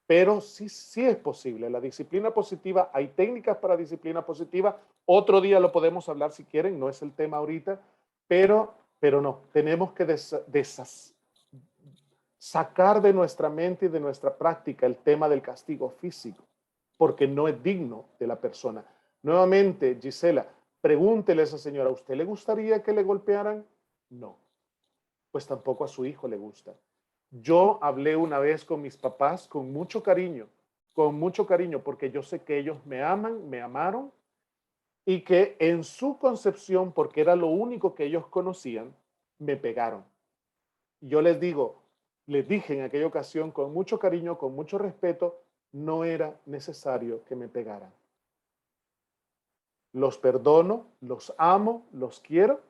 Pero sí es posible. La disciplina positiva, hay técnicas para disciplina positiva. Otro día lo podemos hablar si quieren, no es el tema ahorita, pero no, tenemos que sacar de nuestra mente y de nuestra práctica el tema del castigo físico, porque no es digno de la persona. Nuevamente, Gisela, pregúntele a esa señora, ¿a usted le gustaría que le golpearan? No, pues tampoco a su hijo le gusta. Yo hablé una vez con mis papás con mucho cariño, porque yo sé que ellos me aman, me amaron, y que en su concepción, porque era lo único que ellos conocían, me pegaron. Yo les dije en aquella ocasión con mucho cariño, con mucho respeto, no era necesario que me pegaran. Los perdono, los amo, los quiero,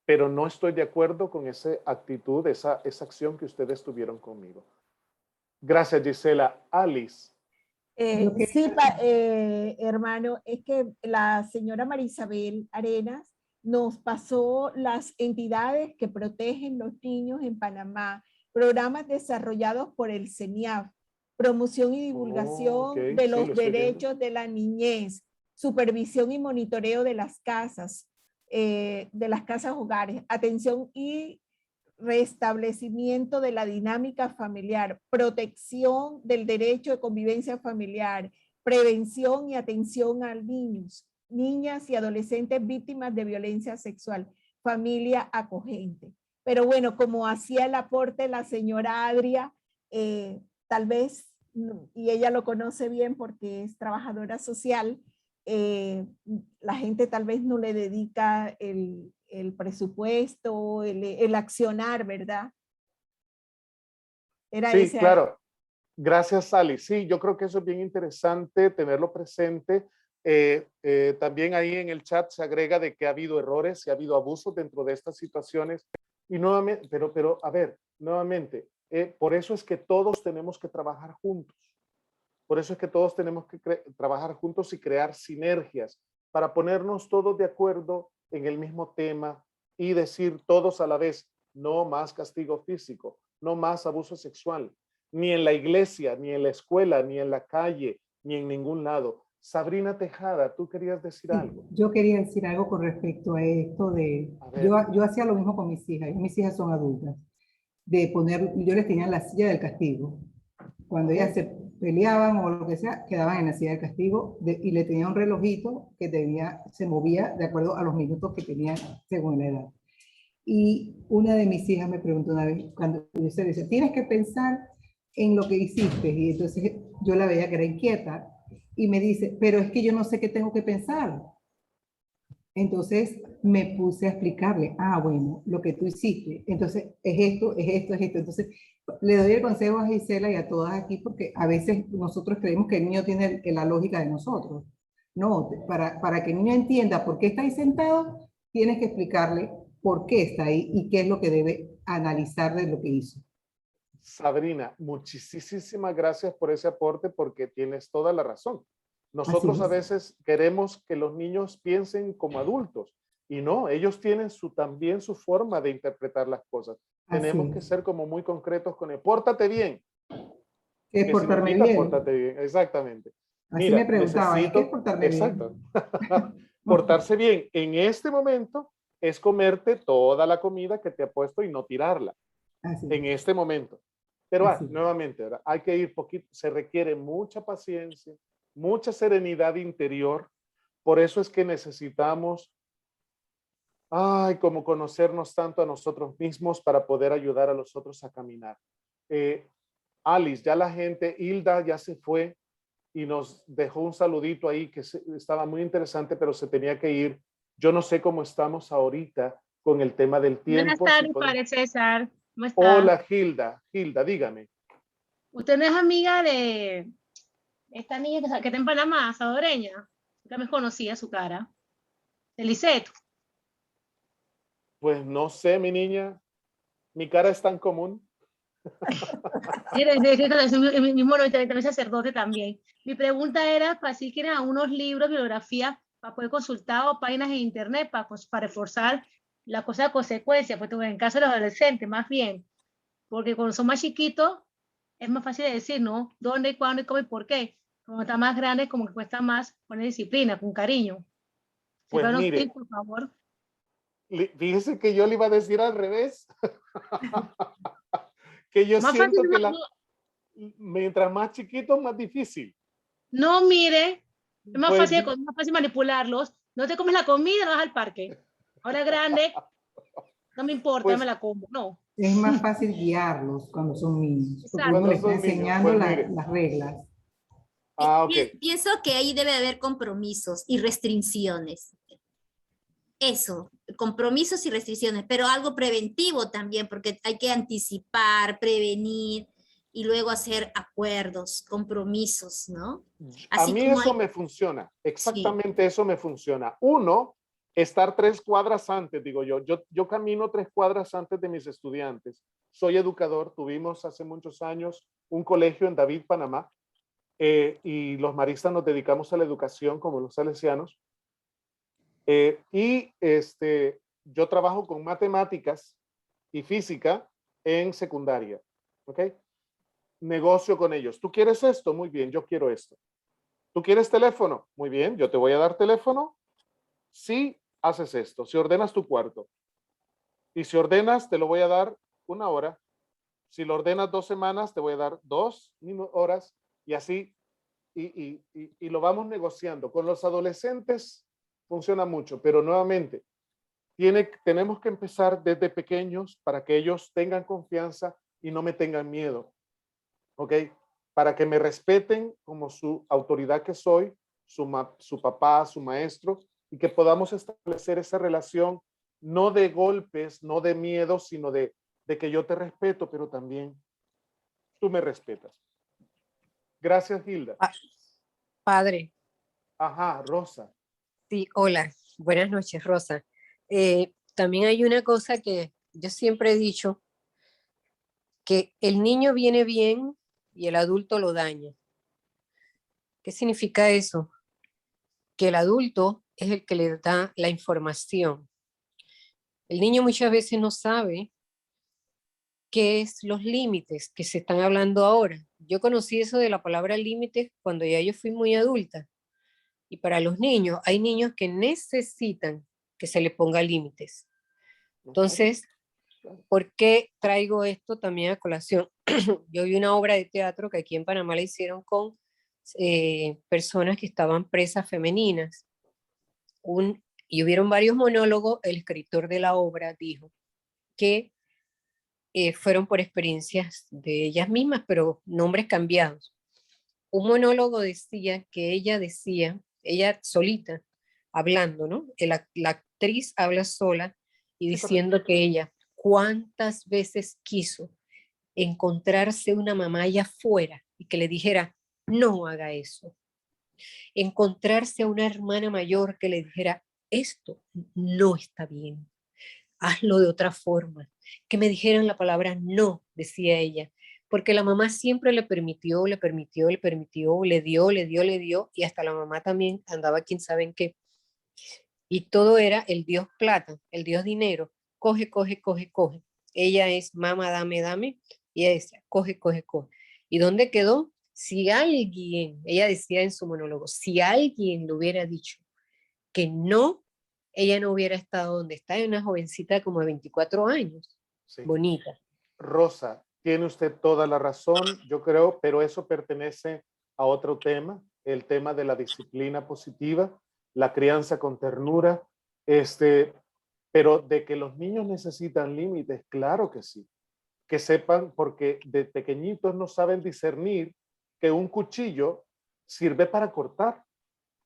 pero no estoy de acuerdo con esa actitud, esa acción que ustedes tuvieron conmigo. Gracias, Gisela. Alice. Sí, hermano, es que la señora Marisabel Arenas nos pasó las entidades que protegen los niños en Panamá, programas desarrollados por el CENIAF, promoción y divulgación de los derechos de la niñez, supervisión y monitoreo de las casas hogares, atención y restablecimiento de la dinámica familiar, protección del derecho de convivencia familiar, prevención y atención a niños, niñas y adolescentes víctimas de violencia sexual, familia acogente. Pero bueno, como hacía el aporte la señora Adria, tal vez, y ella lo conoce bien porque es trabajadora social, la gente tal vez no le dedica el presupuesto, el accionar, ¿verdad? Sí, claro. Gracias, Sally. Sí, yo creo que eso es bien interesante tenerlo presente. También ahí en el chat se agrega de que ha habido errores y ha habido abusos dentro de estas situaciones. Y nuevamente, pero a ver, nuevamente, por eso es que todos tenemos que trabajar juntos. Por eso es que todos tenemos que trabajar juntos y crear sinergias para ponernos todos de acuerdo en el mismo tema y decir todos a la vez, no más castigo físico, no más abuso sexual, ni en la iglesia, ni en la escuela, ni en la calle, ni en ningún lado. Sabrina Tejada, tú querías decir algo. Yo quería decir algo con respecto a esto de, yo hacía lo mismo con mis hijas son adultas, de poner, yo les tenía la silla del castigo. Cuando ellas se peleaban o lo que sea, quedaban en la silla del castigo y le tenía un relojito que se movía de acuerdo a los minutos que tenían según la edad. Y una de mis hijas me preguntó una vez, cuando usted dice, tienes que pensar en lo que hiciste, y entonces yo la veía que era inquieta, y me dice, pero es que yo no sé qué tengo que pensar. Entonces me puse a explicarle, bueno, lo que tú hiciste, entonces es esto, es esto, es esto. Entonces le doy el consejo a Gisela y a todas aquí, porque a veces nosotros creemos que el niño tiene la lógica de nosotros. No, para que el niño entienda por qué está ahí sentado, tienes que explicarle por qué está ahí y qué es lo que debe analizar de lo que hizo. Sabrina, muchísimas gracias por ese aporte, porque tienes toda la razón. Nosotros a veces queremos que los niños piensen como adultos y no, ellos tienen también su forma de interpretar las cosas. Tenemos que ser como muy concretos con él. Pórtate bien. ¿Qué portarme bien? Pórtate bien, exactamente. Así me preguntaban, ¿qué es portarme bien? Exacto. Portarse bien en este momento es comerte toda la comida que te ha puesto y no tirarla. En este momento. Pero nuevamente, ¿verdad? Hay que ir poquito, se requiere mucha paciencia, mucha serenidad interior. Por eso es que necesitamos, como conocernos tanto a nosotros mismos para poder ayudar a los otros a caminar. Alice, ya la gente, Hilda ya se fue y nos dejó un saludito ahí que estaba muy interesante, pero se tenía que ir. Yo no sé cómo estamos ahorita con el tema del tiempo. Buenas tardes, padre César. ¿Cómo está? Hola, Hilda. Hilda, dígame. ¿Usted no es amiga de esta niña que está en Panamá, salvadoreña? Nunca me conocía su cara. de Lisette. Pues no sé, mi niña. Mi cara es tan común. El mismo también sacerdote también. Mi pregunta era para si quieren unos libros, bibliografía, para poder consultar o páginas en internet para reforzar la cosa de consecuencias, pues en caso de los adolescentes, más bien, porque cuando son más chiquitos es más fácil de decir, ¿no? ¿Dónde, cuándo, y cómo y por qué? Cuando están más grandes, como que cuesta más poner disciplina, con cariño. Pues Los mire, tips, por favor. Fíjese que yo le iba a decir al revés. Que yo Más siento fácil, que mientras más chiquito, más difícil. no, mire, es más Pues, fácil manipularlos. No te comes la comida, no vas al parque. Ahora grande, no me importa, pues, me la como. No. Es más fácil guiarlos cuando son niños, porque Exacto. uno les está son niños, enseñando pues mire. las reglas. Pienso que ahí debe haber compromisos y restricciones. Eso, compromisos y restricciones, pero algo preventivo también, porque hay que anticipar, prevenir y luego hacer acuerdos, compromisos, ¿no? A mí eso me funciona, exactamente eso me funciona. Uno, estar 3 cuadras antes, digo yo camino 3 cuadras antes de mis estudiantes. Soy educador, tuvimos hace muchos años un colegio en David, Panamá, y los maristas nos dedicamos a la educación como los salesianos. Yo trabajo con matemáticas y física en secundaria, ¿ok? Negocio con ellos. ¿Tú quieres esto? Muy bien, yo quiero esto. ¿Tú quieres teléfono? Muy bien, yo te voy a dar teléfono si haces esto, si ordenas tu cuarto. Y si ordenas, te lo voy a dar 1 hora. Si lo ordenas 2 semanas, te voy a dar 2 horas y así. Y lo vamos negociando. Con los adolescentes funciona mucho, pero nuevamente, tenemos que empezar desde pequeños para que ellos tengan confianza y no me tengan miedo. ¿Ok? Para que me respeten como su autoridad que soy, su papá, su maestro, y que podamos establecer esa relación no de golpes, no de miedo, sino de que yo te respeto, pero también tú me respetas. Gracias, Hilda. Padre. Ajá, Rosa. Sí, hola. Buenas noches, Rosa. También hay una cosa que yo siempre he dicho, que el niño viene bien y el adulto lo daña. ¿Qué significa eso? Que el adulto es el que le da la información. El niño muchas veces no sabe qué es los límites que se están hablando ahora. Yo conocí eso de la palabra límites cuando ya yo fui muy adulta. Y para los niños, hay niños que necesitan que se les ponga límites. Entonces, ¿por qué traigo esto también a colación? Yo vi una obra de teatro que aquí en Panamá la hicieron con personas que estaban presas femeninas. Y hubieron varios monólogos. El escritor de la obra dijo que fueron por experiencias de ellas mismas, pero nombres cambiados. Un monólogo decía que ella solita, hablando, ¿no? La actriz habla sola y diciendo que ella cuántas veces quiso encontrarse una mamá allá afuera y que le dijera, no haga eso. Encontrarse a una hermana mayor que le dijera, esto no está bien, hazlo de otra forma. Que me dijeran la palabra no, decía ella, porque la mamá siempre le permitió, le dio, y hasta la mamá también andaba quién sabe en qué. Y todo era el Dios plata, el Dios dinero, coge, coge, coge, coge. Ella es mamá, dame, dame, y ella decía, coge, coge, coge. ¿Y dónde quedó? Si alguien, ella decía en su monólogo, si alguien le hubiera dicho que no, ella no hubiera estado donde está, una jovencita como de 24 años, sí. Bonita. Rosa, tiene usted toda la razón, yo creo, pero eso pertenece a otro tema, el tema de la disciplina positiva, la crianza con ternura, pero de que los niños necesitan límites, claro que sí. Que sepan, porque de pequeñitos no saben discernir que un cuchillo sirve para cortar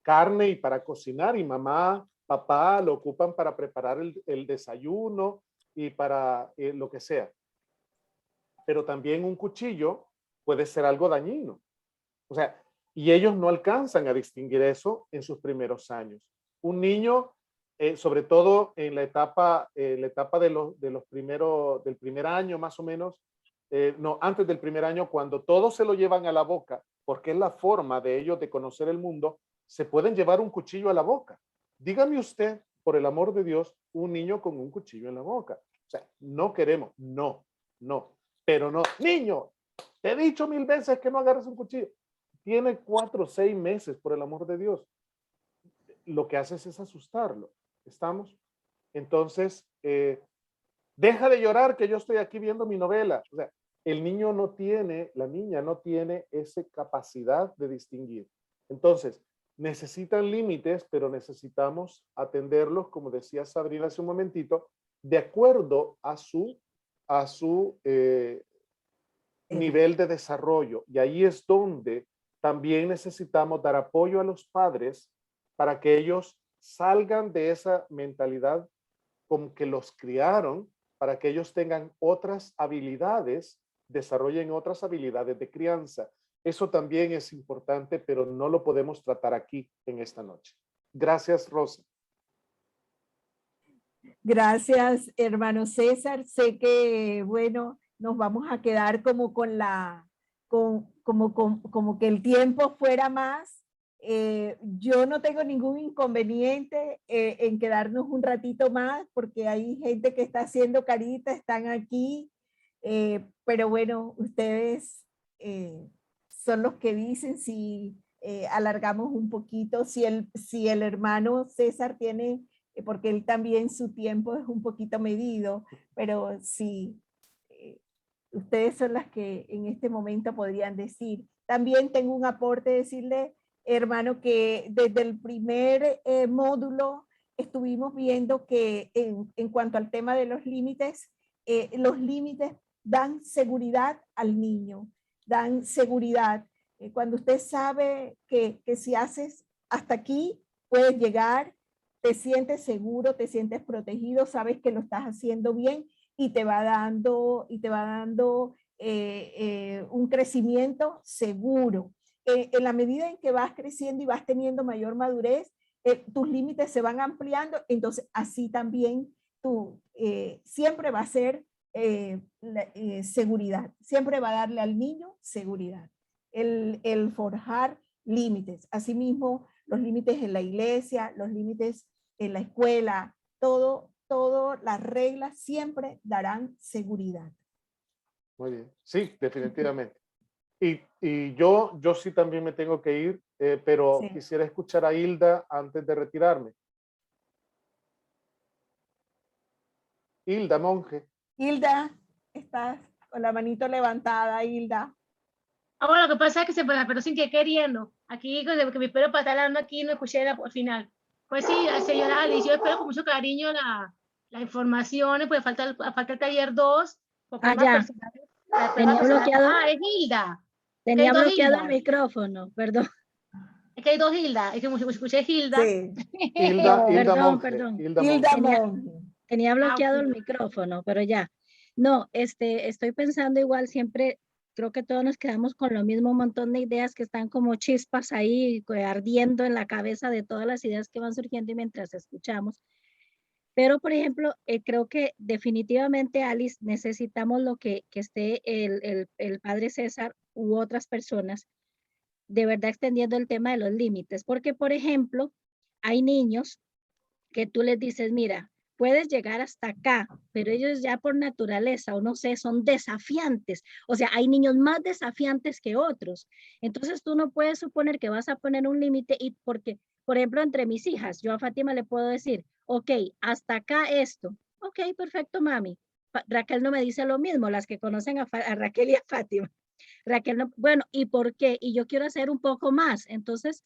carne y para cocinar, y mamá, papá lo ocupan para preparar el desayuno y para lo que sea. Pero también un cuchillo puede ser algo dañino. O sea, y ellos no alcanzan a distinguir eso en sus primeros años. Un niño sobre todo en la etapa del primer año más o menos, no, antes del primer año, cuando todos se lo llevan a la boca, porque es la forma de ellos de conocer el mundo, se pueden llevar un cuchillo a la boca. Dígame usted, por el amor de Dios, un niño con un cuchillo en la boca. O sea, no queremos, no, pero no. Niño, te he dicho 1000 veces que no agarres un cuchillo. Tiene 4 o 6 meses, por el amor de Dios. Lo que haces es asustarlo. ¿Estamos? Entonces, deja de llorar que yo estoy aquí viendo mi novela. O sea, el niño no tiene, la niña no tiene esa capacidad de distinguir. Entonces, necesitan límites, pero necesitamos atenderlos, como decía Sabrina hace un momentito, de acuerdo a su nivel de desarrollo. Y ahí es donde también necesitamos dar apoyo a los padres para que ellos salgan de esa mentalidad como que los criaron, para que ellos tengan otras habilidades, desarrollen otras habilidades de crianza. Eso también es importante, pero no lo podemos tratar aquí en esta noche. Gracias, Rosa. Gracias, hermano César. Sé que, bueno, nos vamos a quedar como con como que el tiempo fuera más. Yo no tengo ningún inconveniente en quedarnos un ratito más, porque hay gente que está haciendo carita, están aquí, pero bueno, ustedes son los que dicen si alargamos un poquito, si el hermano César tiene, porque él también su tiempo es un poquito medido, pero si ustedes son las que en este momento podrían decir. También tengo un aporte, decirle, hermano, que desde el primer módulo estuvimos viendo que en cuanto al tema de los límites dan seguridad al niño, dan seguridad. Cuando usted sabe que si haces hasta aquí, puedes llegar, te sientes seguro, te sientes protegido, sabes que lo estás haciendo bien y te va dando un crecimiento seguro. En la medida en que vas creciendo y vas teniendo mayor madurez, tus límites se van ampliando, entonces así también tú siempre va a ser seguridad, siempre va a darle al niño seguridad, el forjar límites, asimismo los límites en la iglesia, los límites en la escuela, todo las reglas siempre darán seguridad. Muy bien, sí, definitivamente. Y yo sí también me tengo que ir, pero sí, quisiera escuchar a Hilda antes de retirarme. Hilda Monge. Hilda, estás con la manito levantada, Hilda. Bueno, lo que pasa es que se puede, pero sin que queriendo. Aquí, que me espero para estar hablando aquí, no escuché al final. Pues sí, señora Alice, yo espero con mucho cariño la información, pues falta el taller 2. Ya. Tenía bloqueado. Es Hilda. Tenía bloqueado el micrófono, perdón. Es que hay 2 Hilda, es que escuché Hilda. Sí. Perdón. Hilda. Tenía bloqueado el micrófono, pero ya. No, estoy pensando igual siempre, creo que todos nos quedamos con lo mismo, un montón de ideas que están como chispas ahí ardiendo en la cabeza de todas las ideas que van surgiendo y mientras escuchamos. Pero, por ejemplo, creo que definitivamente, Alice, necesitamos lo que esté el padre César u otras personas de verdad extendiendo el tema de los límites. Porque, por ejemplo, hay niños que tú les dices, mira, puedes llegar hasta acá, pero ellos ya por naturaleza, o no sé, son desafiantes. O sea, hay niños más desafiantes que otros. Entonces, tú no puedes suponer que vas a poner un límite y porque, por ejemplo, entre mis hijas, yo a Fátima le puedo decir, ok, hasta acá esto. Ok, perfecto, mami. Raquel no me dice lo mismo, las que conocen a Raquel y a Fátima. Raquel no, bueno, ¿y por qué? Y yo quiero hacer un poco más. Entonces,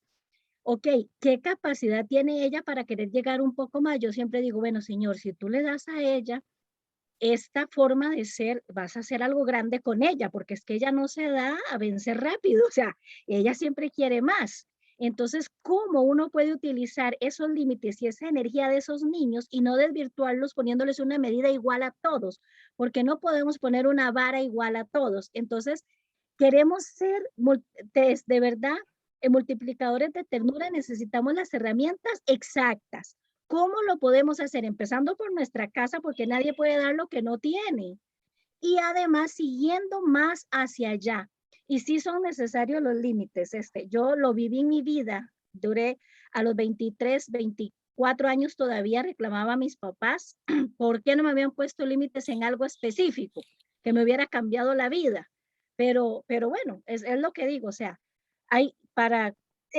ok, ¿qué capacidad tiene ella para querer llegar un poco más? Yo siempre digo, bueno, señor, si tú le das a ella esta forma de ser, vas a hacer algo grande con ella, porque es que ella no se da a vencer rápido, o sea, ella siempre quiere más. Entonces, ¿cómo uno puede utilizar esos límites y esa energía de esos niños y no desvirtuarlos poniéndoles una medida igual a todos? Porque no podemos poner una vara igual a todos. Entonces, queremos ser de verdad multiplicadores de ternura, necesitamos las herramientas exactas. ¿Cómo lo podemos hacer? Empezando por nuestra casa, porque nadie puede dar lo que no tiene. Y además siguiendo más hacia allá. Y sí son necesarios los límites. Yo lo viví en mi vida. Duré a los 23, 24 años todavía reclamaba a mis papás por qué no me habían puesto límites en algo específico que me hubiera cambiado la vida. Pero bueno, es lo que digo. O sea,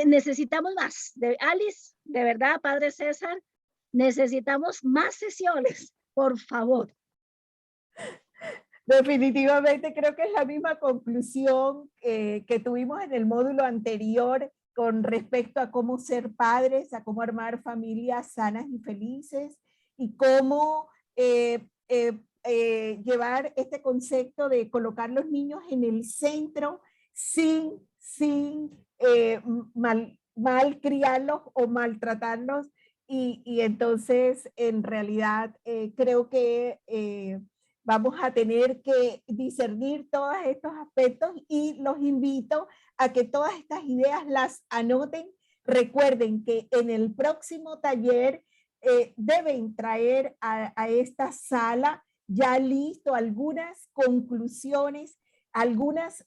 necesitamos más. Alice, de verdad, Padre César, necesitamos más sesiones, por favor. Definitivamente creo que es la misma conclusión que tuvimos en el módulo anterior con respecto a cómo ser padres, a cómo armar familias sanas y felices y cómo llevar este concepto de colocar los niños en el centro sin mal criarlos o maltratarlos. Y entonces, en realidad, creo que vamos a tener que discernir todos estos aspectos y los invito a que todas estas ideas las anoten. Recuerden que en el próximo taller deben traer a esta sala ya listo algunas conclusiones, algunas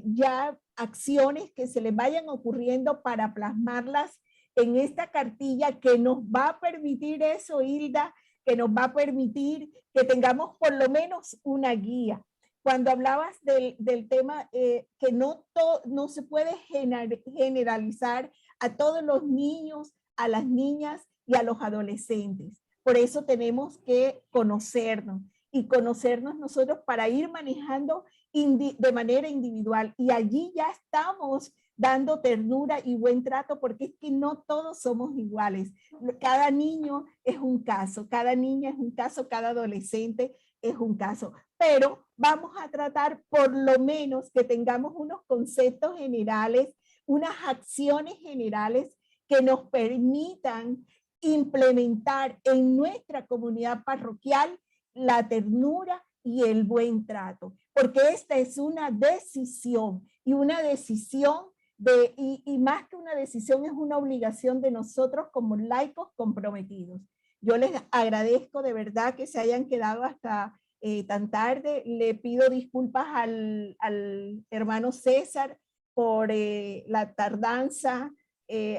ya acciones que se les vayan ocurriendo para plasmarlas en esta cartilla que nos va a permitir eso, Hilda, que nos va a permitir que tengamos por lo menos una guía. Cuando hablabas del tema que no se puede generalizar a todos los niños, a las niñas y a los adolescentes. Por eso tenemos que conocernos y conocernos nosotros para ir manejando de manera individual. Y allí ya estamos dando ternura y buen trato, porque es que no todos somos iguales. Cada niño es un caso, cada niña es un caso, cada adolescente es un caso. Pero vamos a tratar por lo menos que tengamos unos conceptos generales, unas acciones generales que nos permitan implementar en nuestra comunidad parroquial la ternura y el buen trato, porque esta es una decisión y una decisión y más que una decisión es una obligación de nosotros como laicos comprometidos. Yo les agradezco de verdad que se hayan quedado hasta tan tarde. Le pido disculpas al hermano César por la tardanza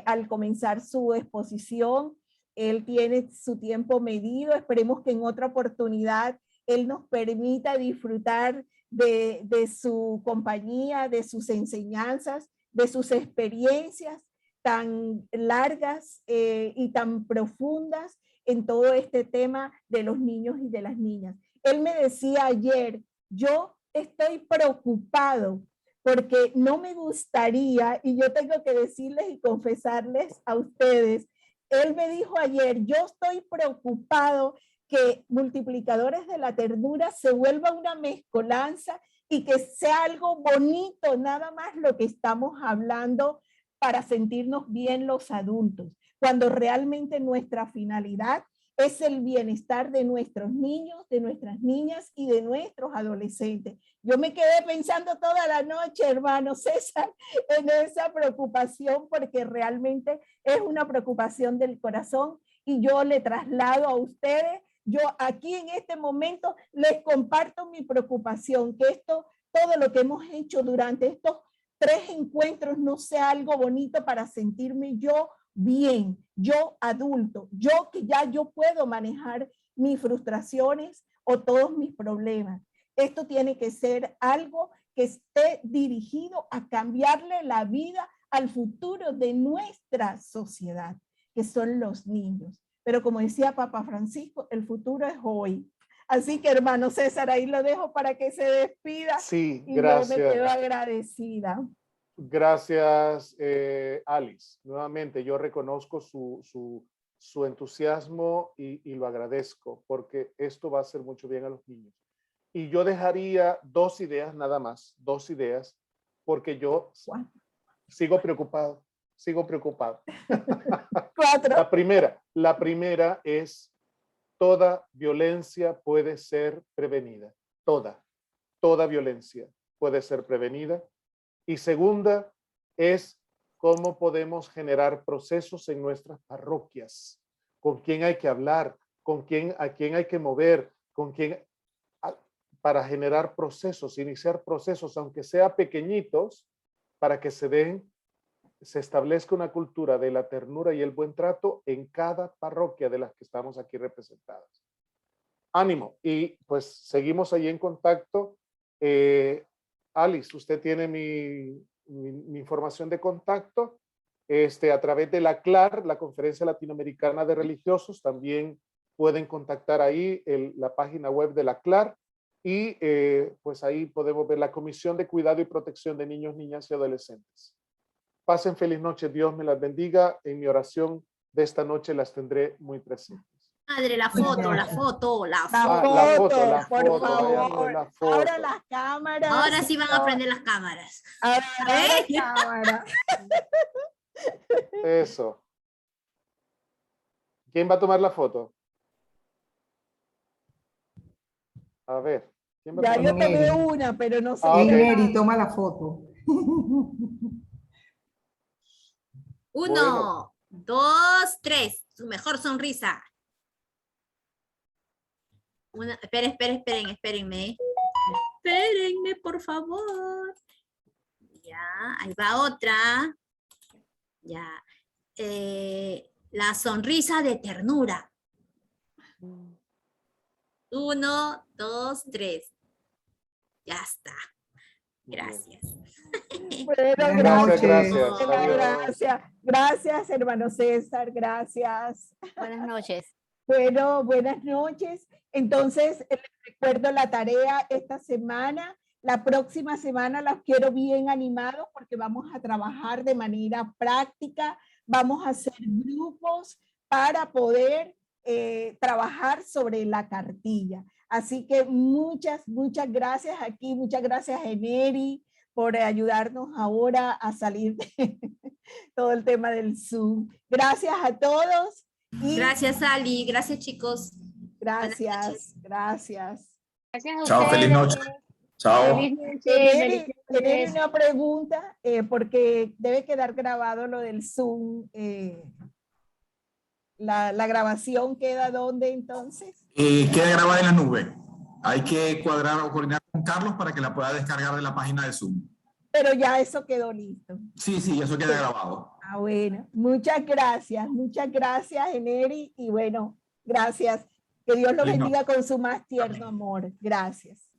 al comenzar su exposición. Él tiene su tiempo medido. Esperemos que en otra oportunidad él nos permita disfrutar de su compañía, de sus enseñanzas, de sus experiencias tan largas y tan profundas en todo este tema de los niños y de las niñas. Él me decía ayer, yo estoy preocupado porque no me gustaría, y yo tengo que decirles y confesarles a ustedes, él me dijo ayer, yo estoy preocupado que multiplicadores de la ternura se vuelva una mezcolanza y que sea algo bonito, nada más lo que estamos hablando para sentirnos bien los adultos, cuando realmente nuestra finalidad es el bienestar de nuestros niños, de nuestras niñas y de nuestros adolescentes. Yo me quedé pensando toda la noche, hermano César, en esa preocupación, porque realmente es una preocupación del corazón y yo le traslado a ustedes. Yo aquí en este momento les comparto mi preocupación, que todo lo que hemos hecho durante estos 3 encuentros no sea algo bonito para sentirme yo bien, yo adulto, yo que ya yo puedo manejar mis frustraciones o todos mis problemas. Esto tiene que ser algo que esté dirigido a cambiarle la vida al futuro de nuestra sociedad, que son los niños. Pero como decía Papa Francisco, el futuro es hoy. Así que, hermano César, ahí lo dejo para que se despida. Sí, y gracias. yo me quedo agradecida. Gracias, Alice. Nuevamente, yo reconozco su entusiasmo y lo agradezco, porque esto va a hacer mucho bien a los niños. Y yo dejaría 2 ideas nada más, 2 ideas, porque yo sigo preocupado. 4. La primera es: toda violencia puede ser prevenida. Toda violencia puede ser prevenida. Y segunda es cómo podemos generar procesos en nuestras parroquias con quién hay que hablar, a quién hay que mover, para generar procesos, iniciar procesos, aunque sea pequeñitos, para que se establezca una cultura de la ternura y el buen trato en cada parroquia de las que estamos aquí representadas. Ánimo, y pues seguimos ahí en contacto. Alice, usted tiene mi información de contacto. A través de la CLAR, la Conferencia Latinoamericana de Religiosos, también pueden contactar ahí la página web de la CLAR, y pues ahí podemos ver la Comisión de Cuidado y Protección de Niños, Niñas y Adolescentes. Pasen feliz noche, Dios me las bendiga. En mi oración de esta noche las tendré muy presentes. Padre, la foto, la foto, la La foto. foto, la por foto, favor. la foto. Ahora las cámaras. Ahora sí van a prender las cámaras. Ahora las cámaras. Eso. ¿Quién va a tomar la foto? A ver. ¿quién va a Ya tomar yo la tomé foto? una, pero no sé. Neri, toma la foto. 1, 2, 3. Su mejor sonrisa. Espérenme. Espérenme, por favor. Ya, ahí va otra. Ya. La sonrisa de ternura. 1, 2, 3. Ya está. Gracias. Bueno, Gracias. Gracias, hermano César. Gracias. Buenas noches. Bueno, buenas noches. Entonces, les recuerdo la tarea esta semana. La próxima semana las quiero bien animados porque vamos a trabajar de manera práctica. Vamos a hacer grupos para poder trabajar sobre la cartilla. Así que muchas gracias aquí. Muchas gracias a Neri por ayudarnos ahora a salir de todo el tema del Zoom. Gracias a todos. Gracias, Ali. Gracias, chicos. Gracias. Gracias a Chao, ustedes. feliz noche. Chao. Feliz noche. Tener una pregunta, porque debe quedar grabado lo del Zoom. La grabación queda ¿dónde entonces? Queda grabada en la nube. Hay que cuadrar o coordinar con Carlos para que la pueda descargar de la página de Zoom. Pero ya eso quedó listo. Sí, eso queda grabado. Ah, bueno. Muchas gracias, Eneri. Y bueno, gracias. Que Dios lo bendiga con su más tierno amor. Gracias.